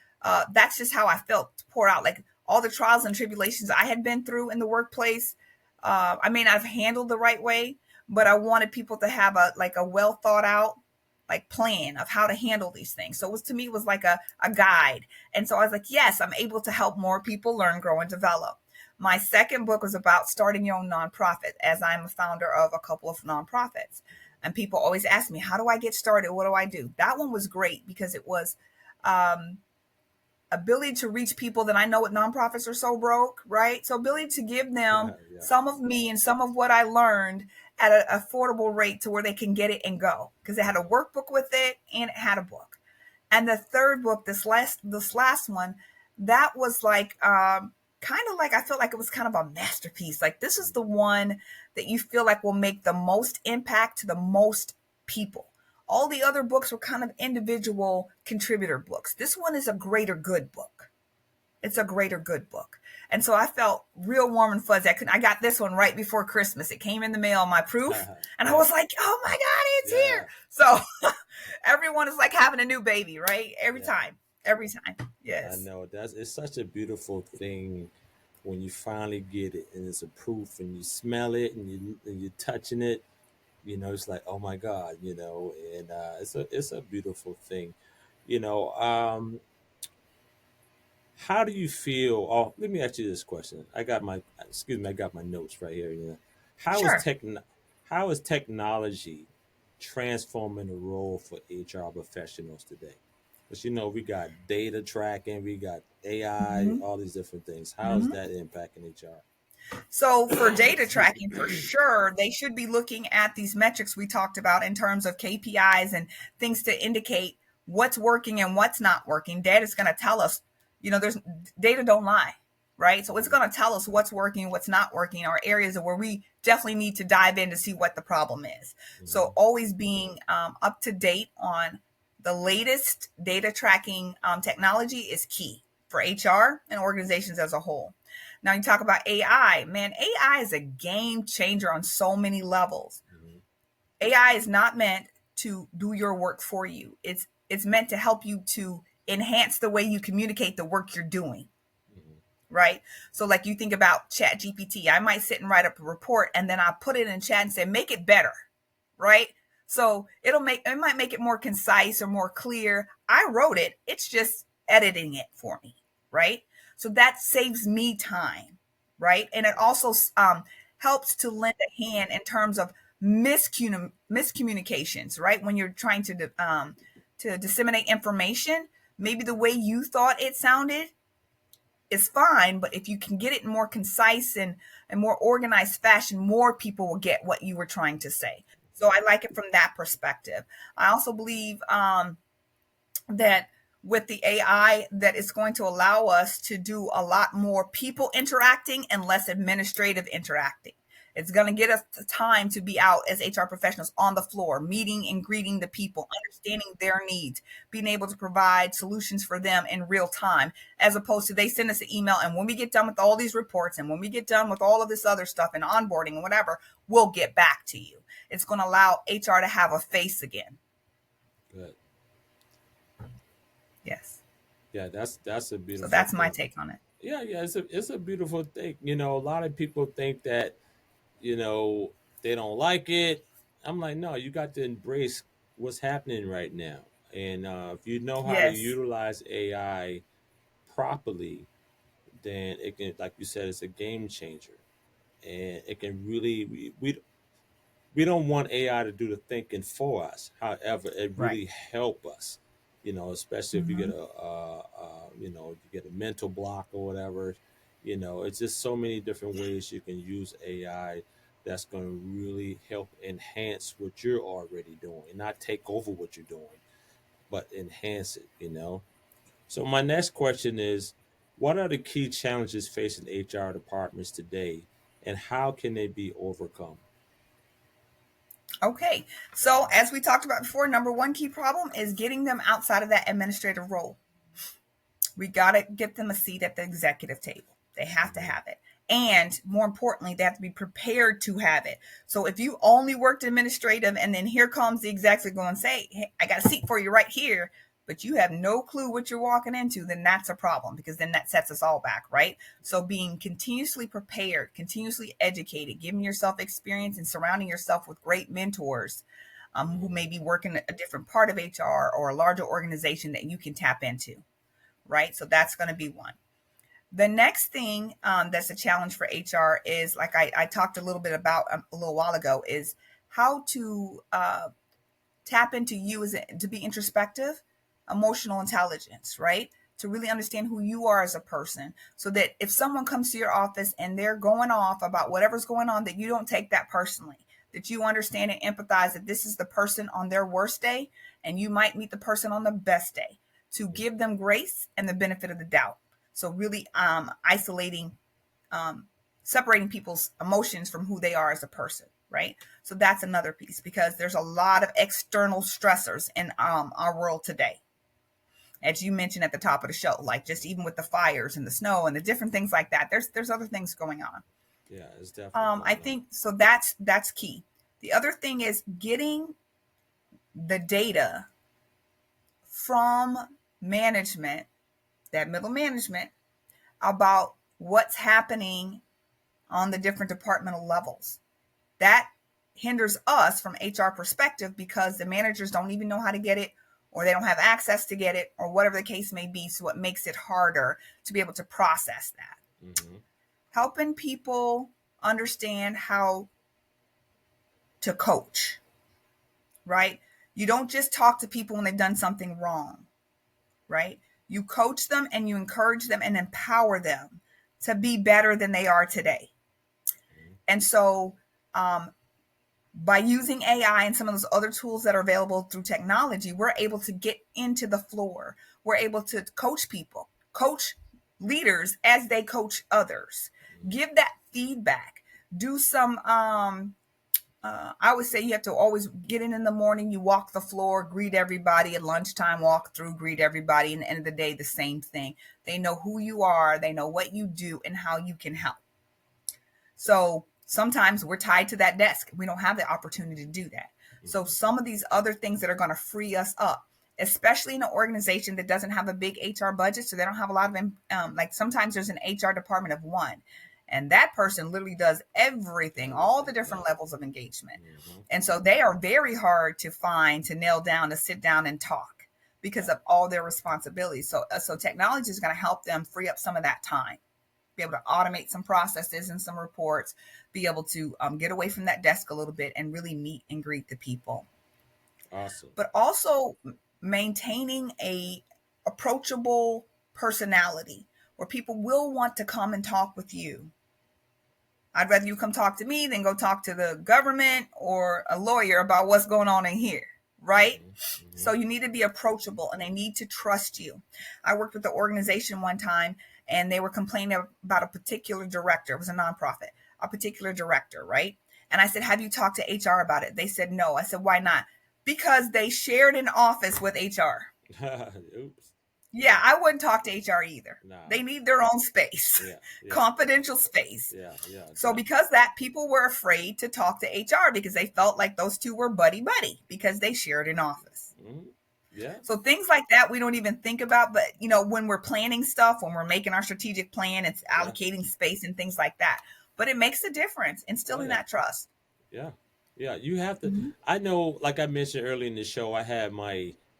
that's just how I felt to pour out, like all the trials and tribulations I had been through in the workplace. I may not have handled the right way, but I wanted people to have a well thought out like plan of how to handle these things. So it was, to me, it was like a guide. And so I was like, yes, I'm able to help more people learn, grow, and develop. My second book was about starting your own nonprofit, as I'm a founder of a couple of nonprofits. And people always ask me, how do I get started? What do I do? That one was great because it was um, ability to reach people that I know what nonprofits are so broke, right? So ability to give them Yeah. some of me and some of what I learned at an affordable rate to where they can get it and go, because it had a workbook with it and it had a book. And the third book, this last one, that was like kind of like, I felt like it was kind of a masterpiece. Like this is the one that you feel like will make the most impact to the most people. All the other books were kind of individual contributor books. This one is a greater good book. It's a greater good book. And so I felt real warm and fuzzy. I got this one right before Christmas. It came in the mail, my proof. And I Yeah. was like, oh my God, it's Yeah. here. So everyone is like having a new baby, right? Every Yeah. time. Every time. I Yes. know that's it's such a beautiful thing when you finally get it and it's a proof and you smell it and you're touching it. It's like, oh my God, and it's a beautiful thing. You know, um, How do you feel? Oh, let me ask you this question. I got my notes right here. How is Sure. tech, how is technology transforming the role for HR professionals today? Because we got data tracking, we got AI, Mhm. all these different things. How is Mhm. that impacting HR? So for data tracking, for sure, they should be looking at these metrics we talked about in terms of KPIs and things to indicate what's working and what's not working. Data is going to tell us, there's data don't lie, right? So it's going to tell us what's working, what's not working, or areas where we definitely need to dive in to see what the problem is. So Mhm. always being up to date on the latest data tracking technology is key for HR and organizations as a whole. Now you talk about AI. Man, AI is a game changer on so many levels. Mhm. AI is not meant to do your work for you. It's meant to help you to enhance the way you communicate the work you're doing, Mhm. right? So like you think about Chat GPT, I might sit and write up a report and then I put it in chat and say, make it better, right? So it might make it more concise or more clear. I wrote it, it's just editing it for me, right? So that saves me time, right? And it also helps to lend a hand in terms of miscommunications, right? When you're trying to disseminate information, maybe the way you thought it sounded is fine, but if you can get it in more concise and more organized fashion, more people will get what you were trying to say. So I like it from that perspective. I also believe that with the AI, that it's going to allow us to do a lot more people interacting and less administrative interacting. It's going to get us the time to be out as HR professionals on the floor, meeting and greeting the people, understanding their needs, being able to provide solutions for them in real time, as opposed to they send us an email. And when we get done with all these reports and when we get done with all of this other stuff and onboarding and whatever, we'll get back to you. It's going to allow HR to have a face again. Good. Yes. Yeah, that's a So beautiful that's my thing. take on it. Yeah, it's a beautiful thing. A lot of people think that you know they don't like it. I'm like, no, you got to embrace what's happening right now, and if you know how to Yes. utilize AI properly, then it can, like you said, it's a game changer, and it can really we don't want AI to do the thinking for us. However, it Right. really help us, especially if you get Mm-hmm. if you get a mental block or whatever. It's just so many different ways you can use AI that's going to really help enhance what you're already doing, and not take over what you're doing, but enhance it. So my next question is, what are the key challenges facing HR departments today, and how can they be overcome? Okay. So, as we talked about before, number one key problem is getting them outside of that administrative role. We got to get them a seat at the executive table. They have to Mhm. have it. And more importantly, they have to be prepared to have it. So if you only worked administrative and then here comes the execs that go and say, hey, I got a seat for you right here, but you have no clue what you're walking into, then that's a problem because then that sets us all back, right? So being continuously prepared, continuously educated, giving yourself experience and surrounding yourself with great mentors who may Mhm. be working a different part of HR or a larger organization that you can tap into, right? So that's going to be one. The next thing that's a challenge for HR is, like I talked a little bit about a little while ago, is how to tap into you as to be introspective, emotional intelligence, right? To really understand who you are as a person, so that if someone comes to your office and they're going off about whatever's going on, that you don't take that personally, that you understand and empathize that this is the person on their worst day and you might meet the person on the best day, to give them grace and the benefit of the doubt. So really isolating, um, separating people's emotions from who they are as a person, right? So that's another piece because there's a lot of external stressors in our world today, as you mentioned at the top of the show, like just even with the fires and the snow and the different things like that. There's other things going on. Yeah, it's definitely I going on. think so. That's key. The other thing is getting the data from management, that middle management, about what's happening on the different departmental levels. That hinders us from HR perspective because the managers don't even know how to get it, or they don't have access to get it, or whatever the case may be. So it makes it harder to be able to process that. Mm-hmm. Helping people understand how to coach, right? You don't just talk to people when they've done something wrong, right? You coach them and you encourage them and empower them to be better than they are today. And so, by using AI and some of those other tools that are available through technology, we're able to get into the floor. We're able to coach people, coach leaders as they coach others, give that feedback, do some, I would say you have to always get in the morning, you walk the floor, greet everybody. At lunchtime, walk through, greet everybody. And at the end of the day, the same thing. They know who you are, they know what you do, and how you can help. So sometimes we're tied to that desk. We don't have the opportunity to do that. So some of these other things that are going to free us up, especially in an organization that doesn't have a big HR budget, so they don't have a lot of, like sometimes there's an HR department of one. And that person literally does everything, all the different levels of engagement. And so they are very hard to find, to nail down, to sit down and talk because of all their responsibilities. So technology is going to help them free up some of that time, be able to automate some processes and some reports, be able to get away from that desk a little bit and really meet and greet the people. Awesome. But also maintaining a approachable personality where people will want to come and talk with you. I'd rather you come talk to me than go talk to the government or a lawyer about what's going on in here, right? Mm-hmm. So you need to be approachable and they need to trust you. I worked with the organization one time and they were complaining about a particular director. It was a nonprofit, a particular director, right? And I said, have you talked to HR about it? They said, no. I said, why not? Because they shared an office with HR. Oops. Yeah, I wouldn't talk to HR either. Nah. They need their own space, confidential space. So because that, people were afraid to talk to HR because they felt like those two were buddy-buddy because they shared an office. Mm-hmm. Yeah. So things like that we don't even think about. But, when we're planning stuff, when we're making our strategic plan, it's allocating space and things like that. But it makes a difference instilling that trust. Yeah. Yeah. You have to. I know, like I mentioned earlier in the show, I had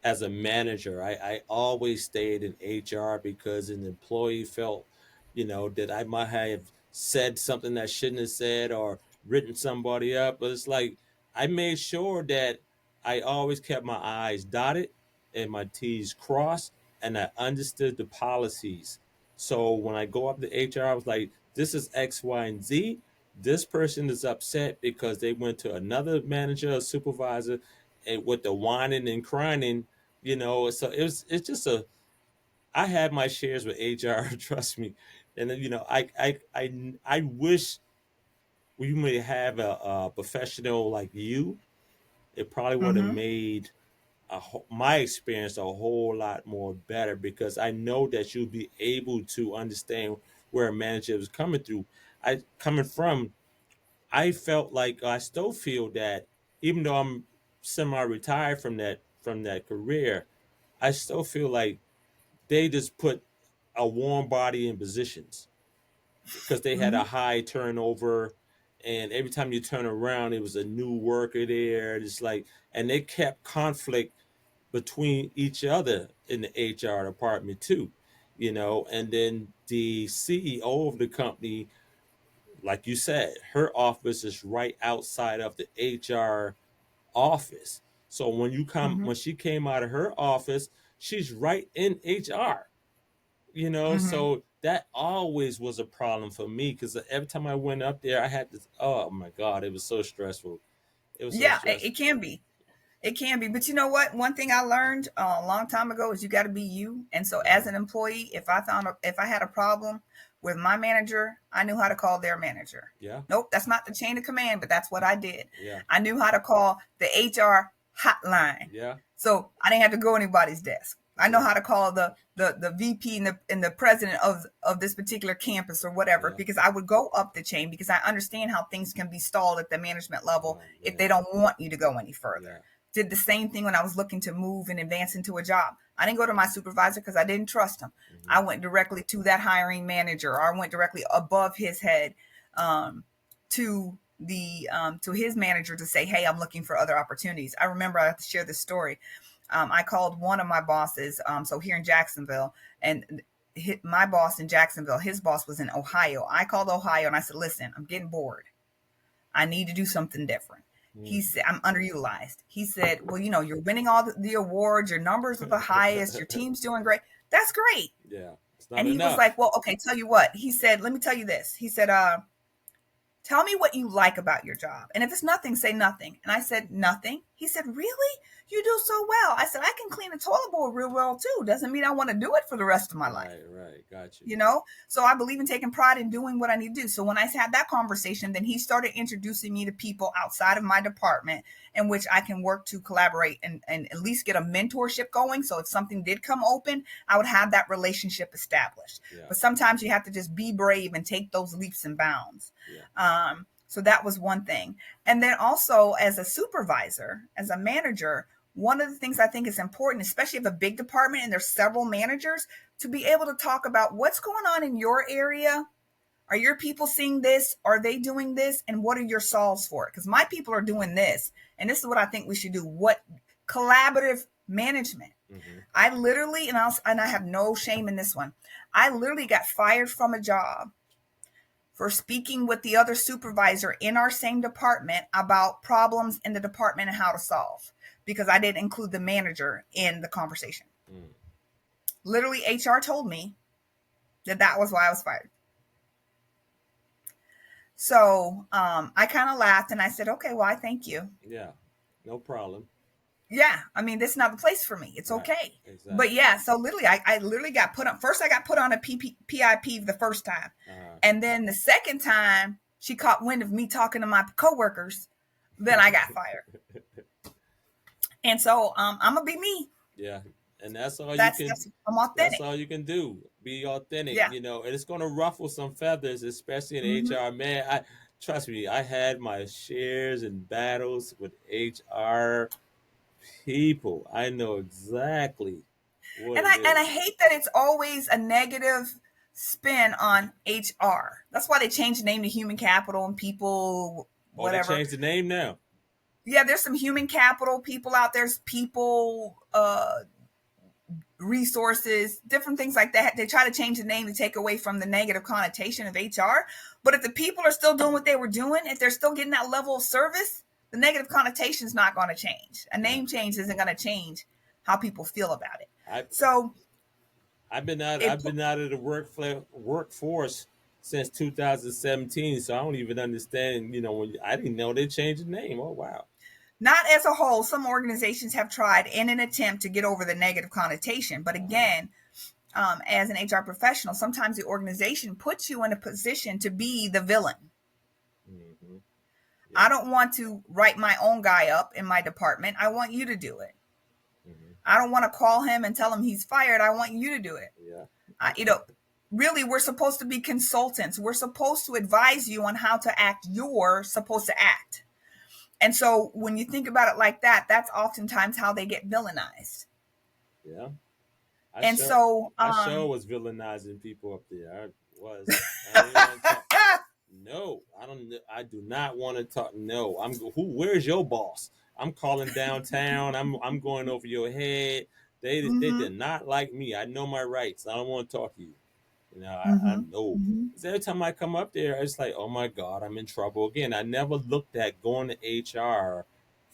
as a manager, I always stayed in HR because an employee felt, that I might have said something that I shouldn't have said or written somebody up. But it's like I made sure that I always kept my I's dotted and my T's crossed and I understood the policies. So when I go up to HR, I was like, this is X, Y, and Z. This person is upset because they went to another manager or supervisor and with the whining and crying, so it's just I had my shares with HR, trust me. And then, I wish we may have a professional like you. It probably would have made my experience a whole lot more better because I know that you'll be able to understand where a manager is coming from. I felt like I still feel that even though I'm semi-retired from that career, I still feel like they just put a warm body in positions because they had a high turnover, and every time you turn around, it was a new worker there. It's like, and they kept conflict between each other in the HR department too, and then the CEO of the company, like you said, her office is right outside of the HR office. So when she came out of her office, she's right in HR. So that always was a problem for me because every time I went up there, I had this. Oh my God, it was so stressful. It was so stressful. It can be. It can be. But you know what? One thing I learned a long time ago is you got to be you. And so as an employee, if I had a problem with my manager, I knew how to call their manager. Yeah. Nope, that's not the chain of command, but that's what I did. Yeah. I knew how to call the HR hotline. Yeah. So I didn't have to go anybody's desk. I know how to call the VP and the president of this particular campus or whatever, because I would go up the chain because I understand how things can be stalled at the management level if they don't want you to go any further. Did the same thing when I was looking to move and advance into a job. I didn't go to my supervisor because I didn't trust him. I went directly to that hiring manager, or I went directly above his head to his manager to say, hey, I'm looking for other opportunities. I remember I have to share this story. I called one of my bosses, so here in Jacksonville, and my boss in Jacksonville, his boss was in Ohio. I called Ohio and I said, listen, I'm getting bored. I need to do something different. He Mm. said, I'm underutilized. He said, well, you're winning all the awards, your numbers are the highest, your team's doing great. That's great. Yeah, it's not And he was enough. like, well, okay, tell you what. He said, let me tell you this. He said, tell me what you like about your job. And if it's nothing, say nothing. And I said, nothing. He said, really? You do so well. I said, I can clean a toilet bowl real well too. Doesn't mean I want to do it for the rest of my life. Right, right. Got you. So I believe in taking pride in doing what I need to do. So when I had that conversation, then he started introducing me to people outside of my department in which I can work to collaborate and at least get a mentorship going. So if something did come open, I would have that relationship established. Yeah, But sometimes you have to just be brave and take those leaps and bounds. yeah. So that was one thing. And then also as a supervisor, as a manager, one of the things I think is important, especially if a big department and there's several managers, to be able to talk about what's going on in your area. Are your people seeing this? Are they doing this? And what are your solves for it? Because my people are doing this. And this is what I think we should do. What collaborative management. Mm-hmm. I literally, and I have no shame in this one. I literally got fired from a job for speaking with the other supervisor in our same department about problems in the department and how to solve because I didn't include the manager in the conversation. Mm. Literally, HR told me that was why I was fired. So I kind of laughed and I said, okay, well, I thank you. Yeah, no problem. Yeah, I mean, this is not the place for me. It's Right, okay. But exactly. yeah, so literally, I literally got put on. First, I got put on a PIP the first time. Uh, And then the second time, she caught wind of me talking to my coworkers. Then I got fired. And so I'm going to be me. yeah, and that's all you can. That's I'm That's authentic. all you can do. Be authentic, Yeah. and it's gonna ruffle some feathers, especially in Hmm. HR. Man, I trust me, I had my shares and battles with HR people. I know exactly what And it I is. hate that it's always a negative spin on HR. That's why they changed the name to human capital and people, Oh, they whatever. changed the name now. Yeah, there's some human capital people out there's people resources, different things like that. They try to change the name to take away from the negative connotation of HR. But if the people are still doing what they were doing, if they're still getting that level of service, the negative connotation is not going to change. A Yeah, name change isn't going to change how people feel about it. I So I've been out. it I've been out of the workforce since 2017, so I don't even understand. I didn't know they changed the name. Oh wow. not as a whole, some organizations have tried in an attempt to get over the negative connotation. But Uh-huh. again, as an HR professional, sometimes the organization puts you in a position to be the villain. Hmm. I Yeah. don't want to write my own guy up in my department. I want you to do it. Hmm. I don't want to call him and tell him he's fired. I want you to do it. Yeah. I, you know, Really, we're supposed to be consultants. We're supposed to advise you on how to act. You're supposed to act. And so when you think about it like that, that's oftentimes how they get villainized. Yeah. I And sure, so, I sure was villainizing people up there. I was. I don't even want to talk. No, I don't. I do not want to talk. No, I'm. Who? Where's your boss? I'm calling downtown. I'm going over your head. They mm-hmm, did not like me. I know my rights. I don't want to talk to you. I mm-hmm, know. mm-hmm, 'Cause every time I come up there, it's like, oh my God, I'm in trouble again. I never looked at going to HR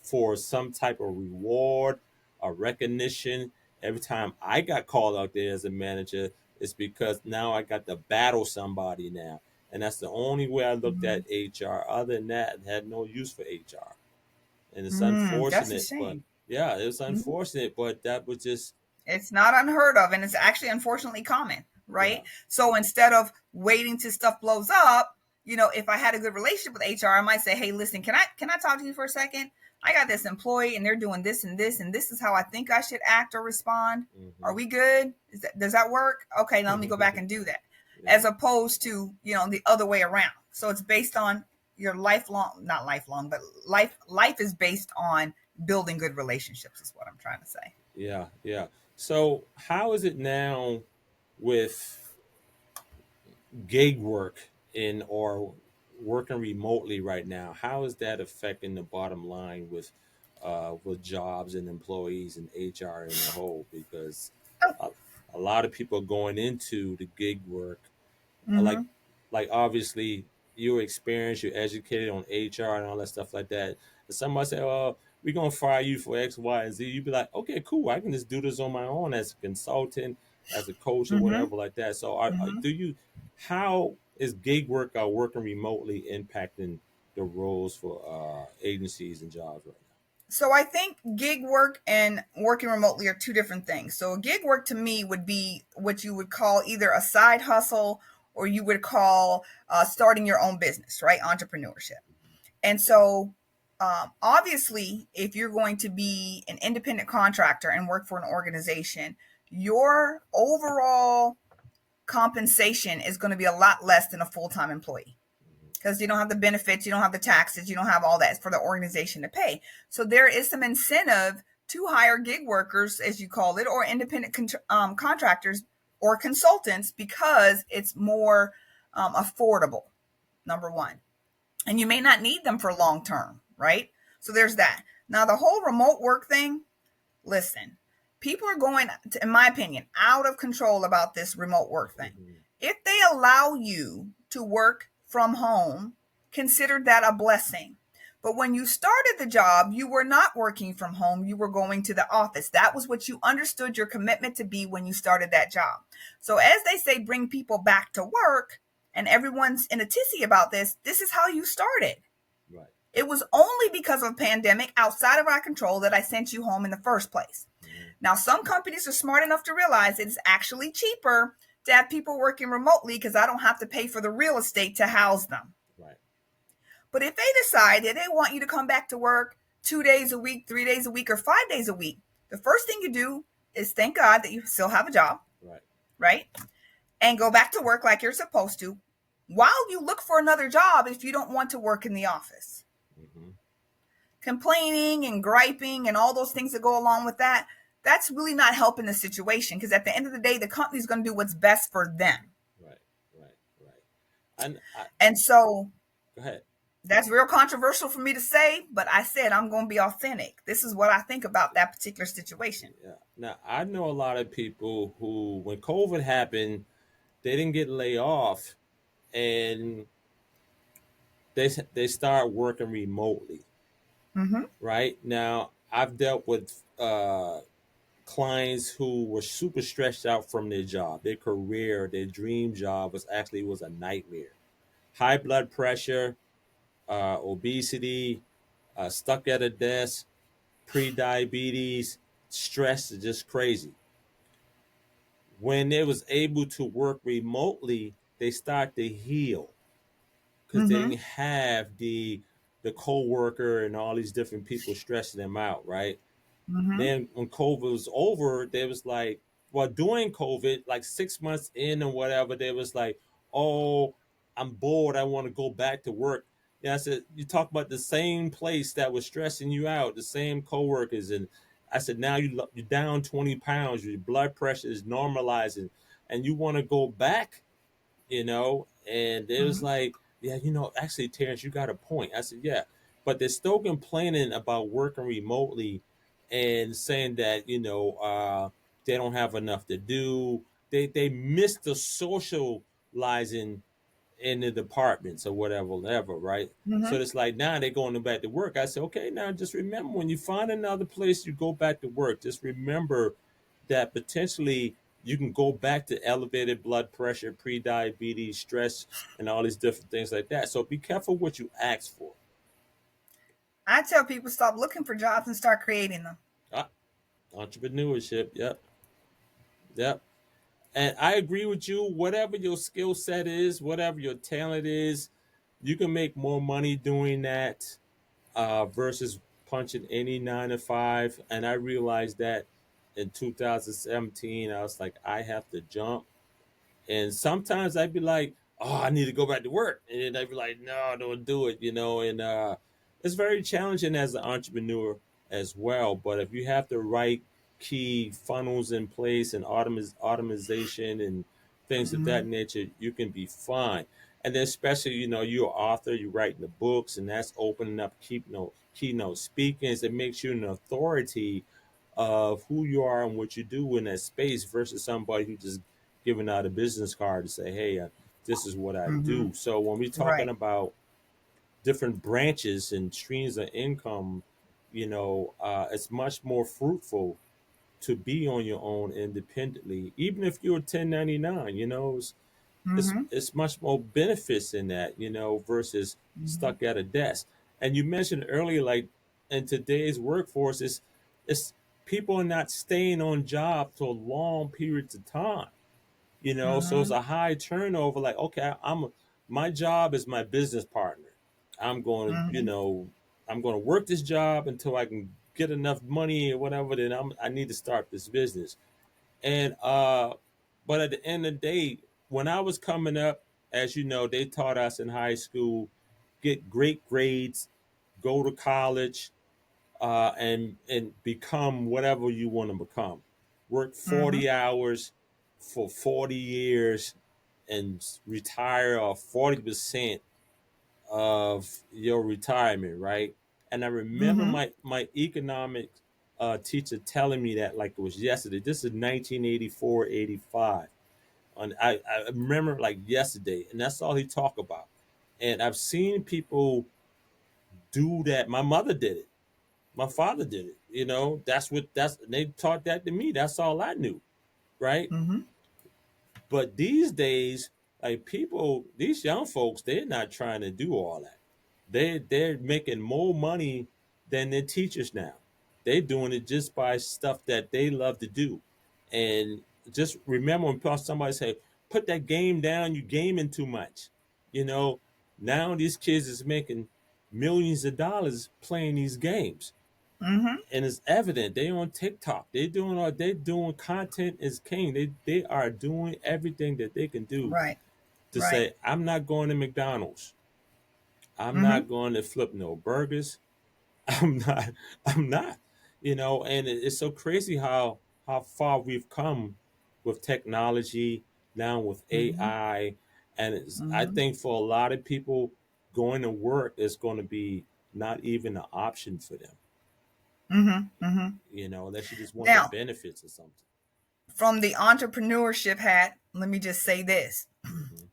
for some type of reward or recognition. Every time I got called out there as a manager, it's because now I got to battle somebody now. And that's the only way I looked mm-hmm. at HR. Other than that, I had no use for HR. And it's That's a unfortunate, but shame. yeah, it was Mhm. unfortunate, but that was just, It's not unheard of, and it's actually unfortunately common, yeah. right? So instead of waiting till stuff blows up, if I had a good relationship with HR, I might say, "Hey, listen, can I talk to you for a second? I got this employee, and they're doing this and this is how I think I should act or respond. Are Hmm. we good? Does that work? Okay, now let me go back and do that." Yeah. As opposed to the other way around. So it's based on your lifelong, not lifelong, but life is based on building good relationships. Is what I'm trying to say. Yeah, yeah. So how is it now with gig work in or working remotely right now? How is that affecting the bottom line with with jobs and employees and HR in a whole, because Oh, a, a lot of people are going into the gig work, like mm-hmm, obviously you're experienced, you're educated on HR and all that stuff like that. And somebody say, "Oh, we're gonna fire you for X, Y, and Z." You'd be like, "Okay, cool. I can just do this on my own as a consultant, as a coach, or mm-hmm, whatever like that." So, mm-hmm. do you? How is gig work or working remotely impacting the roles for agencies and jobs right So I think gig work and working remotely are two different things. So gig work to me would be what you would call either a side hustle or you would call starting your own business, right? Entrepreneurship. And so, obviously, if you're going to be an independent contractor and work for an organization, your overall compensation is going to be a lot less than a full time employee because you don't have the benefits, you don't have the taxes, you don't have all that for the organization to pay. So, there is some incentive to hire gig workers, as you call it, or independent contractors or consultants because it's more affordable, number one, and you may not need them for long term, right? So there's that. Now, the whole remote work thing, listen, people are going, in my opinion, out of control about this remote work now? thing. If they allow you to work from home, consider that a blessing. But when you started the job, you were not working from home, you were going to the office. That was what you understood your commitment to be when you started that job. So, as they say, bring people back to work, and everyone's in a tizzy about this, this is how you started. Right. It was only because of a pandemic outside of our control that I sent you home in the first place. Mm-hmm. Now, some companies are smart enough to realize it's actually cheaper to have people working remotely because I don't have to pay for the real estate to house them. Right. But if they decide that they want you to come back to work 2 days a week, 3 days a week, or 5 days a week, the first thing you do is thank God that you still have a job, Right. right? And go back to work like you're supposed to while you look for another job if you don't want to work in the office. Mm-hmm. Complaining and griping and all those things that go along with that, that's really not helping the situation because at the end of the day, the company's going to do what's best for them. Right. Right. Right. And And so go ahead. that's real controversial for me to say, but I said I'm going to be authentic. This is what I think about that particular situation. Yeah. Now I know a lot of people who, when COVID happened, they didn't get laid off, and they start working remotely. Mm-hmm. Right now, I've dealt with clients who were super stressed out from their job, their career, their dream job was a nightmare. High blood pressure, obesity, stuck at a desk, pre-diabetes, stress is just crazy. When they was able to work remotely, they start to heal because they Mm-hmm. didn't have the coworker and all these different people stressing them out, right? Mm-hmm. Then when COVID was over, they was like, well, during COVID, like 6 months in or whatever, they was like, oh, I'm bored. I want to go back to work. Yeah, I said, you talk about the same place that was stressing you out, the same coworkers, and I said, now you're down 20 pounds, your blood pressure is normalizing, and you want to go back, and it was Mm-hmm. like, yeah, actually, Terrence, you got a point. I said, yeah, but they're still complaining about working remotely and saying that they don't have enough to do. They miss the socializing in the departments or whatever, right? So Mm-hmm. it's like now they're going back to work. I said, okay, now just remember, when you find another place you go back to work, just remember that potentially you can go back to elevated blood pressure, pre-diabetes, stress, and all these different things like that. So be careful what you ask for. I tell people stop looking for jobs and start creating them. Ah, entrepreneurship, yep, yep. And I agree with you. Whatever your skill set is, whatever your talent is, you can make more money doing that versus punching any 9 to 5. And I realized that in 2017, I was like, I have to jump. And sometimes I'd be like, oh, I need to go back to work. And then I'd be like, no, don't do it. And it's very challenging as an entrepreneur as well. But if you have the right key funnels in place and automation and things of Mm-hmm. that nature, you can be fine. And then especially, you're an author, you're writing the books, and that's opening up keynote speakings. It makes you an authority of who you are and what you do in that space versus somebody who just giving out a business card to say, hey, this is what I Mm-hmm. do. So when we're talking Right. about different branches and streams of income, it's much more fruitful to be on your own independently, even if you're 1099. It's Mm-hmm. it's much more benefits in that, versus Mm-hmm. stuck at a desk. And you mentioned earlier, like in today's workforce, it's people are not staying on job for long periods of time. So it's Mm-hmm. a high turnover. Like, okay, my job is my business partner. I'm going to, Mm-hmm. I'm going to work this job until I can get enough money or whatever. Then I need to start this business. And but at the end of the day, when I was coming up, as you know, they taught us in high school, get great grades, go to college, and become whatever you want to become. Work Mm-hmm. 40 hours for 40 years and retire off 40% of your retirement, right? And I remember Mm-hmm. my economics teacher telling me that like it was yesterday. This is 1984, 85. And I remember like yesterday, and that's all he talked about. And I've seen people do that. My mother did it. My father did it. They taught that to me. That's all I knew, right? Mm-hmm. But these days, like people, these young folks, they're not trying to do all that. They're making more money than their teachers now. They're doing it just by stuff that they love to do. And just remember when somebody say, put that game down, you gaming too much. You know, now these kids is making millions of dollars playing these games. Mm-hmm. And it's evident they on TikTok. They doing content is king. They are doing everything that they can do Right. to Right. say, I'm not going to McDonald's. I'm Mm-hmm. not going to flip no burgers. I'm not. I'm not. And it's so crazy how far we've come with technology now with Mm-hmm. AI, and I Mm-hmm. think for a lot of people, going to work is going to be not even an option for them. Mm-hmm. Mm-hmm. Unless you just want the Now, benefits or something. from the entrepreneurship hat, let me just say this. Hmm.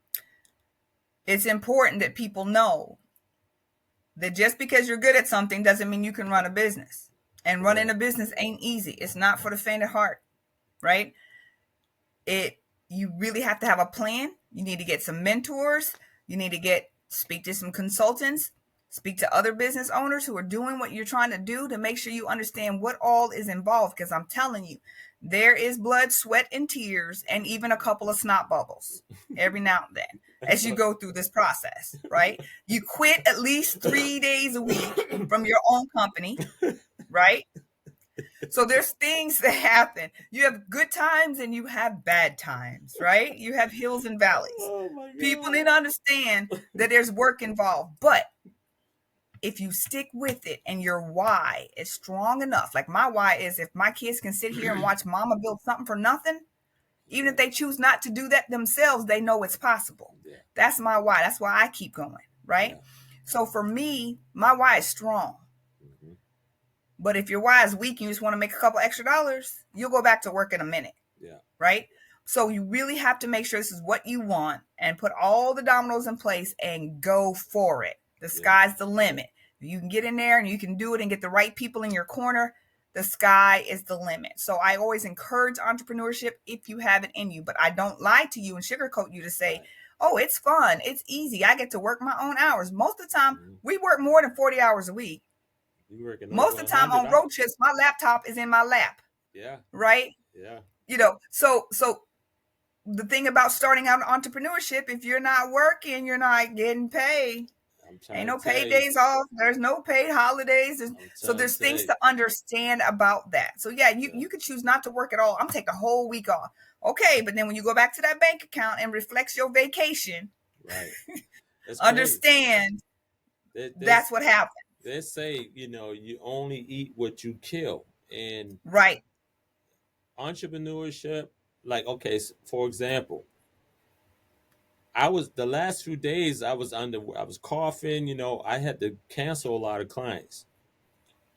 It's important that people know that just because you're good at something doesn't mean you can run a business. And running a Correct. business ain't easy. It's not for the faint of heart, right? It You really have to have a plan. You need to get some mentors. You need to speak to some consultants, speak to other business owners who are doing what you're trying to do to make sure you understand what all is involved. Because I'm telling you, there is blood, sweat, and tears, and even a couple of snot bubbles every now and then as you go through this process, right? You quit at least 3 days a week from your own company, right? So there's things that happen. You have good times and you have bad times, right? You have hills and valleys. Oh my People god. need to understand that there's work involved. But if you stick with it and your why is strong enough, like my why is if my kids can sit here and watch mama build something for nothing, even if Yeah. they choose not to do that themselves, they know it's possible. Yeah. That's my why. That's why I keep going, right? Yeah. So for me, my why is strong. Hmm. But if your why is weak and you just want to make a couple extra dollars, you'll go back to work in a minute, Yeah. right? So you really have to make sure this is what you want and put all the dominoes in place and go for it. The Yeah. sky's the limit. You can get in there and you can do it and get the right people in your corner. The sky is the limit. So I always encourage entrepreneurship if you have it in you, but I don't lie to you and sugarcoat you to say, Right. oh, it's fun. It's easy. I get to work my own hours. Most of the time, Hmm. we work more than 40 hours a week. You working over Most of a the time hundred on road hours. trips, my laptop is in my lap, Yeah. right? Yeah. So the thing about starting out in entrepreneurship, if you're not working, you're not getting paid. I'm Ain't trying no to tell paid you. days off. There's no paid holidays. I'm So trying there's to tell things you. to understand about that. So yeah, you, Yeah. you could choose not to work at all. I'm taking a whole week off. Okay, but then when you go back to that bank account and reflects your vacation, Right. It's crazy. understand They, they, that's what happened. they say, you only eat what you kill. And Right. entrepreneurship, like, okay, for example, I was the last few days I was coughing, I had to cancel a lot of clients.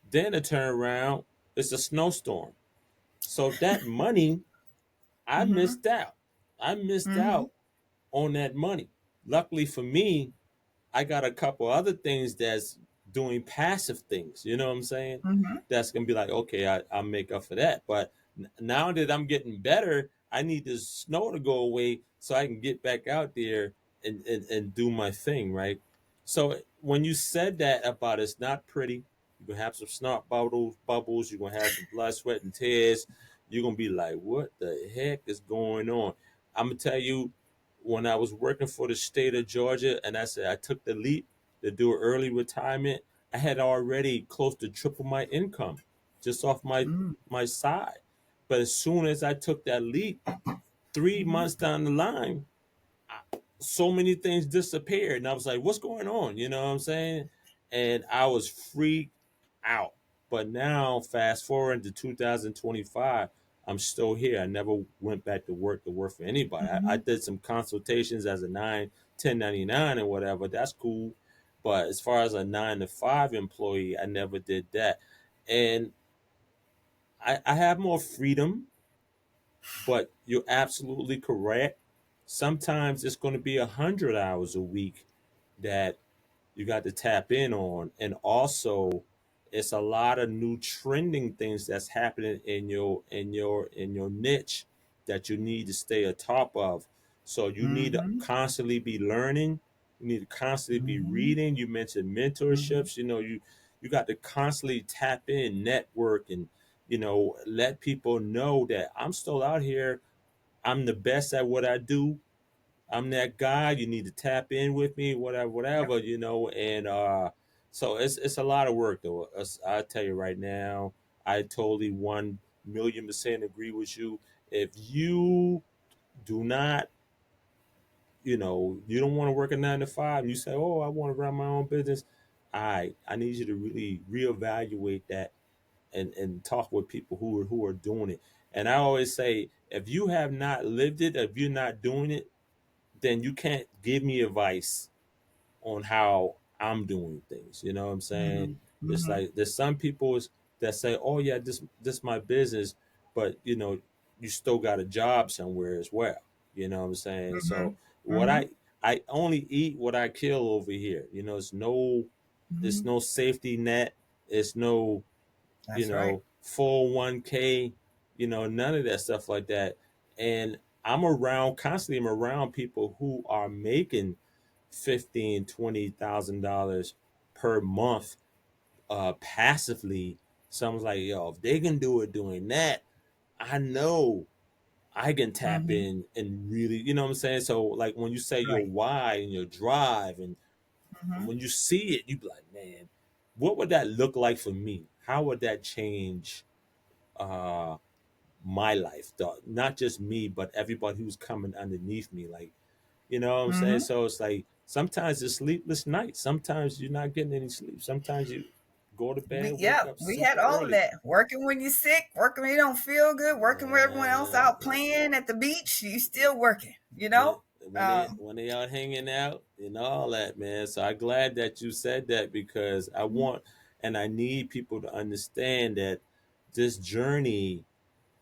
Then I turn around, it's a snowstorm. So that money, I Mhm. missed out. I missed Mhm. out on that money. Luckily for me, I got a couple other things that's doing passive things. You know what I'm saying? Mhm. That's gonna be like, okay, I'll make up for that. But now that I'm getting better, I need the snow to go away so I can get back out there and do my thing, right? So when you said that about it's not pretty, you're gonna have some snot bubbles, you're gonna have some blood, sweat, and tears. You're gonna be like, what the heck is going on? I'm gonna tell you, when I was working for the state of Georgia, and I said I took the leap to do early retirement, I had already close to triple my income just off Mm. my side. But as soon as I took that leap, 3 months Mhm. down the line, so many things disappeared, and I was like, "What's going on?" You know what I'm saying? And I was freaked out. But now, fast forward to 2025, I'm still here. I never went back to work for anybody. I Mhm. did some consultations as a 1099 and whatever. That's cool. But as far as a 9 to 5 employee, I never did that. And I have more freedom, but you're absolutely correct. Sometimes it's going to be 100 hours a week that you got to tap in on, and also it's a lot of new trending things that's happening in your niche that you need to stay atop of. So you need to Mhm. constantly be learning. You need to constantly be Mhm. reading. You mentioned Mhm. mentorships. You got to constantly tap in, network, and let people know that I'm still out here. I'm the best at what I do. I'm that guy. You need to tap in with me, whatever, Yep. whatever, and so it's a lot of work though. I tell you right now, I totally 1,000,000% agree with you. If you do not, you don't want to work a 9 to 5, and you say, "Oh, I want to run my own business," I need you to really reevaluate that and talk with people who are doing it. And I always say, if you have not lived it, if you're not doing it, then you can't give me advice on how I'm doing things. You know what I'm saying? Mhm. It's Mhm. like there's some people that say, "Oh yeah, this my business," but you still got a job somewhere as well. You know what I'm saying? So Mhm. what Mhm. I only eat what I kill over here. It's Mhm. no safety net. It's no That's right. 401k, none of that stuff like that. And I'm around people who are making 15, $20,000 per month passively. So I was like, yo, if they can do it doing that, I know I can tap Mhm. in and really, you know what I'm saying? So like when you say your Right. why and your drive, and Mhm. when you see it, you be like, man, what would that look like for me? How would that change uh my life, though? Not just me, but everybody who's coming underneath me. Like, you know what I'm saying? Mhm. So it's like sometimes it's sleepless nights. Sometimes you're not getting any sleep. Sometimes you go to bed, wake up We had super all of early. that. Working when you're sick, working when you don't feel good, working with everyone else Yeah, out playing at the beach, you still working, you when know? when they Um, when they out hanging out and all that, man. So I'm glad that you said that, because I want and I need people to understand that this journey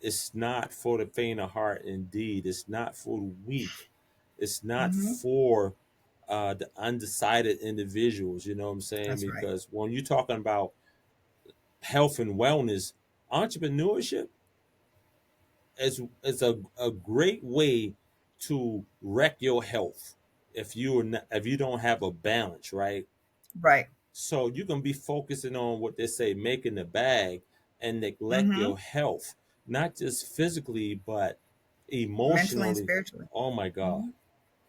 is not for the faint of heart. Indeed, it's not for the weak. It's not mhm. for the undecided individuals. You know what I'm saying? That's right. Because when you're talking about health and wellness, entrepreneurship is a great way to wreck your health if you don't have a balance, right? Right. So you can be focusing on what they say, making the bag, and neglect Mhm. your health, not just physically but Mentally and emotionally. spiritually. Oh my God. Mhm.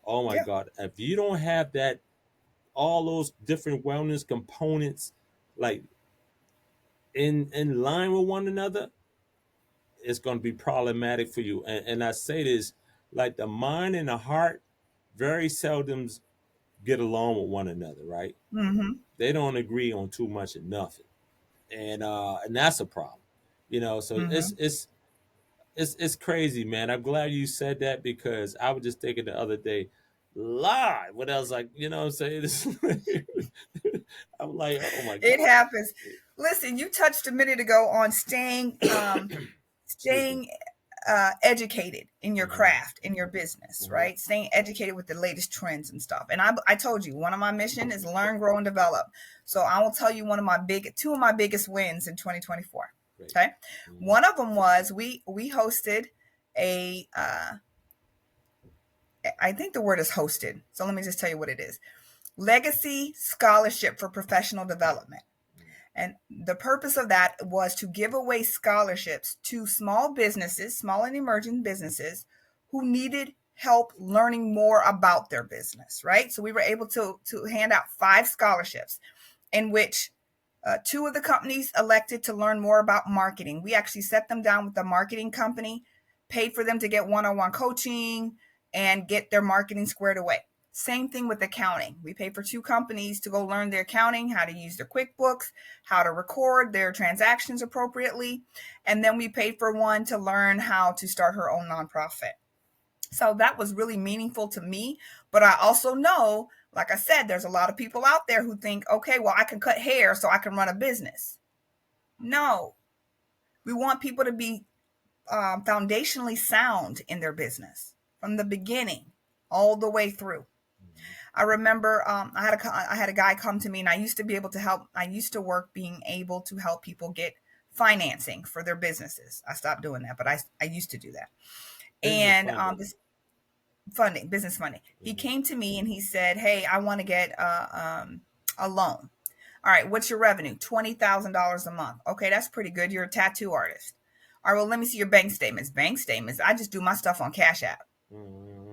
Oh my Yeah. God. If you don't have that, all those different wellness components like in line with one another, it's going to be problematic for you. And I say this, like the mind and the heart very seldom get along with one another, right? Mhm. They don't agree on too much of nothing, and that's a problem. So it's Mhm. it's it's it's crazy, man. I'm glad you said that, because I was just thinking the other day, live. What else? Like, you know what I'm saying? I'm like, oh my It God. happens. Listen, you touched a minute ago on Excuse me. staying educated in your Hmm. craft, in your business, Hmm. right? Staying educated with the latest trends and stuff. And I told you, one of my mission is learn, grow, and develop. So I will tell you two of my biggest wins in 2024. Great. Okay, Hmm. one of them was we hosted a I think the word is hosted. So let me just tell you what it is. Legacy Scholarship for Professional Development. And the purpose of that was to give away scholarships to small businesses, small and emerging businesses who needed help learning more about their business, right? So we were able to hand out 5 scholarships in which two of the companies elected to learn more about marketing. We actually set them down with the marketing company, paid for them to get one-on-one coaching and get their marketing squared away. Same thing with accounting. We paid for 2 companies to go learn their accounting, how to use their QuickBooks, how to record their transactions appropriately. And then we paid for one to learn how to start her own nonprofit. So that was really meaningful to me. But I also know, like I said, there's a lot of people out there who think, okay, well, I can cut hair so I can run a business. No, we want people to be foundationally sound in their business from the beginning all the way through. I remember I had a guy come to me, and I used to be able to help. I used to work being able to help people get financing for their businesses. I stopped doing that, but I used to do that. Business And funding. this funding, business funding. He Hmm. came to me and he said, "Hey, I want to get a loan. All right, what's your revenue? $20,000 a month. Okay, that's pretty good. You're a tattoo artist. All right, well, let me see your bank statements. Bank statements. I just do my stuff on Cash App. Mm-hmm.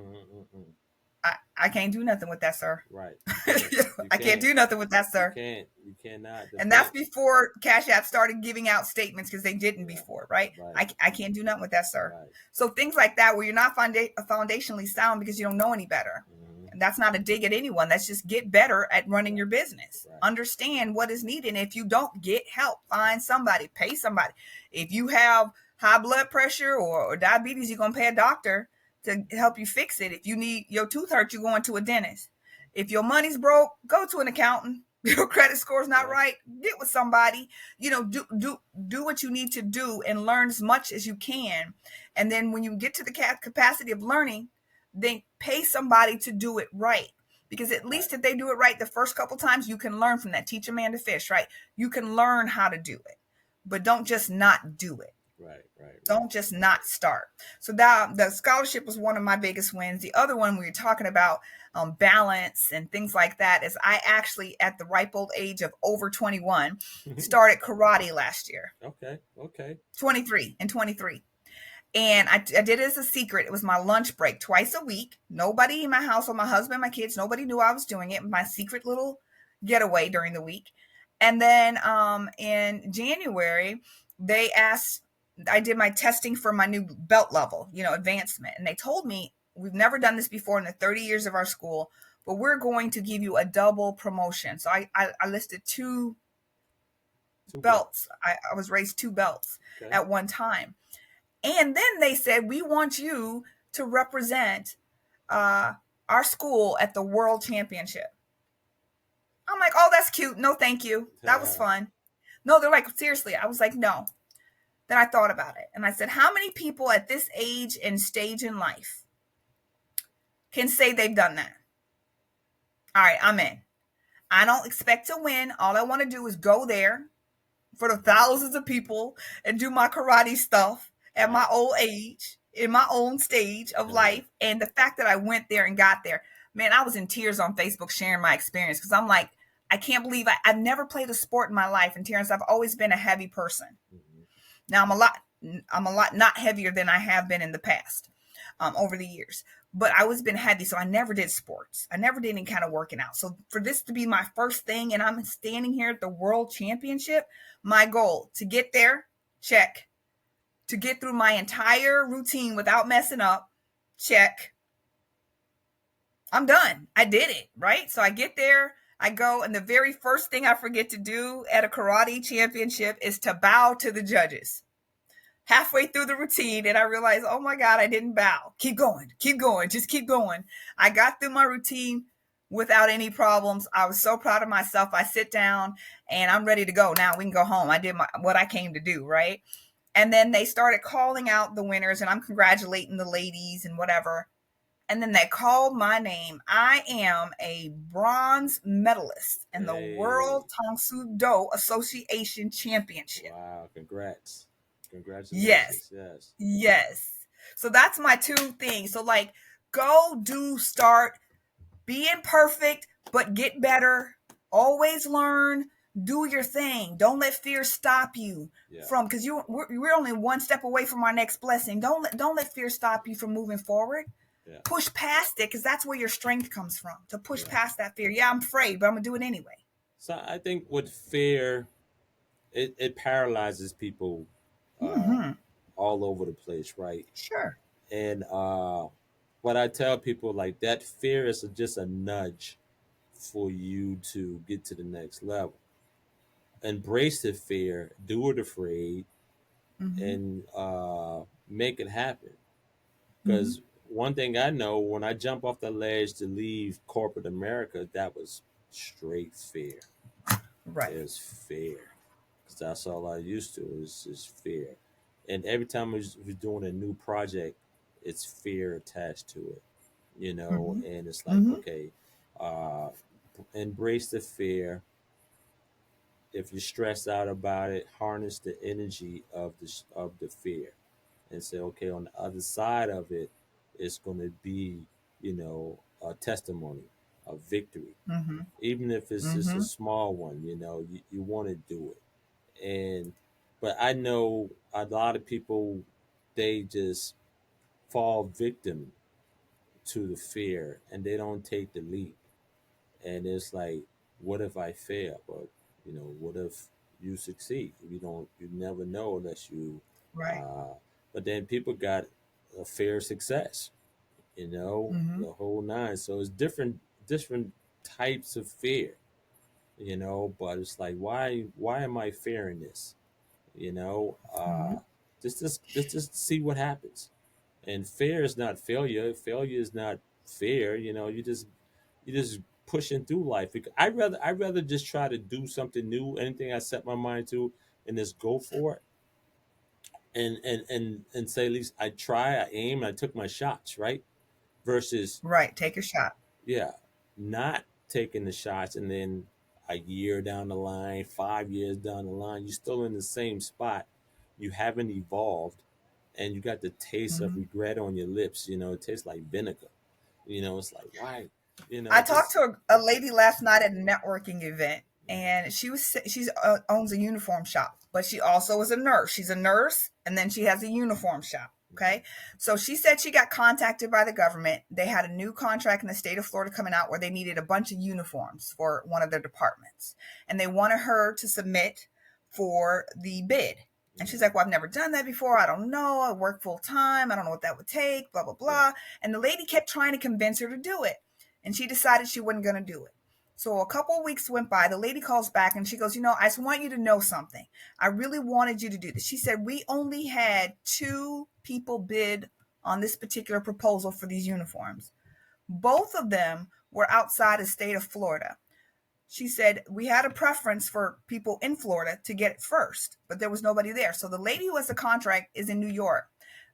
I can't do nothing with that, sir. Right. You can't. You I can't can't. do nothing with that, You sir. can't. You cannot. The And that's bank. before Cash App started giving out statements because they didn't Right. before, right? Right. I can't do nothing with that, sir. Right. So things like that where you're not foundationally sound because you don't know any better. Hmm. And that's not a dig at anyone. That's just get better at running Right. your business. Right. Understand what is needed. And if you don't, get help. Find somebody. Pay somebody. If you have high blood pressure or diabetes, you're going to pay a doctor to help you fix it. If you need your tooth hurt, you're going to a dentist. If your money's broke, go to an accountant. Your credit score's not Yep. right, get with somebody. Do what you need to do and learn as much as you can. And then when you get to the capacity of learning, then pay somebody to do it right. Because at Right. least if they do it right the first couple times, you can learn from that. Teach a man to fish, right? You can learn how to do it, but don't just not do it. Right. Right. Right. Don't just not start. So that the scholarship was one of my biggest wins. The other one we were talking about balance and things like that is I actually at the ripe old age of over 21 started karate last year. Okay. Okay. 23 and 23. And I did it as a secret. It was my lunch break twice a week. Nobody in my household, my husband, my kids, nobody knew I was doing it. My secret little getaway during the week. And then in January, they asked, I did my testing for my new belt level, advancement. And they told me, we've never done this before in the 30 years of our school, but we're going to give you a double promotion. So I listed 2 belts. I was raised 2 belts Okay. at one time. And then they said, we want you to represent uh, our school at the World Championship. I'm like, oh, that's cute. No, thank you. That was fun. No, they're like, seriously. I was like, no. Then I thought about it. And I said, how many people at this age and stage in life can say they've done that? All right, I'm in. I don't expect to win. All I want to do is go there for the thousands of people and do my karate stuff at Right. my old age, in my own stage of Uh-huh. life. And the fact that I went there and got there, man, I was in tears on Facebook sharing my experience because I'm like, I can't believe I've never played a sport in my life. And Terrence, I've always been a heavy person. Hmm. Now I'm a lot not heavier than I have been in the past over the years. But I always been heavy, so I never did sports. I never did any kind of working out. So for this to be my first thing, and I'm standing here at the World Championship, my goal to get there, check. To get through my entire routine without messing up, check. I'm done. I did it, right? So I get there, I go, and the very first thing I forget to do at a karate championship is to bow to the judges. halfway through the routine and I realized, oh my God, I didn't bow. Keep going, just keep going. I got through my routine without any problems. I was so proud of myself. I sit down and I'm ready to go. Now we can go home. I did what I came to do, right? And then they started calling out the winners and I'm congratulating the ladies and whatever. And then they called my name. I am a bronze medalist in the Hey, World Tang Soo Do Association Championship. wow, congrats. Yes. Congratulations. Yes. Yes. So that's my two things. So like go do start being perfect, but get better. Always learn. Do your thing. Don't let fear stop you Yeah. from because we're only one step away from our next blessing. Don't let fear stop you from moving forward. Yeah. Push past it because that's where your strength comes from. To push Yeah. past that fear. Yeah, I'm afraid, but I'm gonna do it anyway. So I think with fear, it paralyzes people uh, Mm-hmm. all over the place, right? Sure. And what I tell people, like, that fear is just a nudge for you to get to the next level. Embrace the fear, do it afraid, Mm-hmm. and make it happen. Mm-hmm. Because one thing I know, when I jump off the ledge to leave corporate America, that was straight fear. Right. It was fear. Because that's all I used to is fear. And every time we're doing a new project, it's fear attached to it, Mm-hmm. and it's like, Mm-hmm. okay, uh, embrace the fear. If you're stressed out about it, harness the energy of the fear, and say, okay, on the other side of it, it's going to be, a testimony, a victory, Mm-hmm. even if it's just a Mm-hmm. small one. You want to do it, and but I know a lot of people, they just fall victim to the fear and they don't take the leap. And it's like, what if I fail? But what if you succeed? You never know unless you. Right. Uh, but then people got a fear of success, Mm-hmm. the whole nine. So it's different types of fear, But it's like, why am I fearing this? You know, Mm-hmm. uh, just see what happens. And fear is not failure. Failure is not fear. You just pushing through life. I rather just try to do something new. Anything I set my mind to, and just go for it. And say, at least I try, I aim, I took my shots, right? Versus, Right. Take a shot. yeah, not taking the shots, and then a year down the line, 5 years down the line, you're still in the same spot. You haven't evolved, and you got the taste of Mm-hmm. regret on your lips. It tastes like vinegar. It's like, why? I talked Just. to a lady last night at a networking event, Mhm. and she's owns a uniform shop, but she also is a nurse. She's a nurse, and then she has a uniform shop. Mhm. Okay, so she said she got contacted by the government. They had a new contract in the state of Florida coming out where they needed a bunch of uniforms for one of their departments, and they wanted her to submit for the bid. And she's Mhm. like, "Well, I've never done that before. I don't know. I work full time. I don't know what that would take. Blah blah Yeah. blah." And the lady kept trying to convince her to do it, and she decided she wasn't going to do it. So a couple of weeks went by. The lady calls back and she goes, I just want you to know something. I really wanted you to do this. She said, we only had two people bid on this particular proposal for these uniforms. Both of them were outside the state of Florida. She said, we had a preference for people in Florida to get it first, but there was nobody there. So the lady who has the contract is in New York.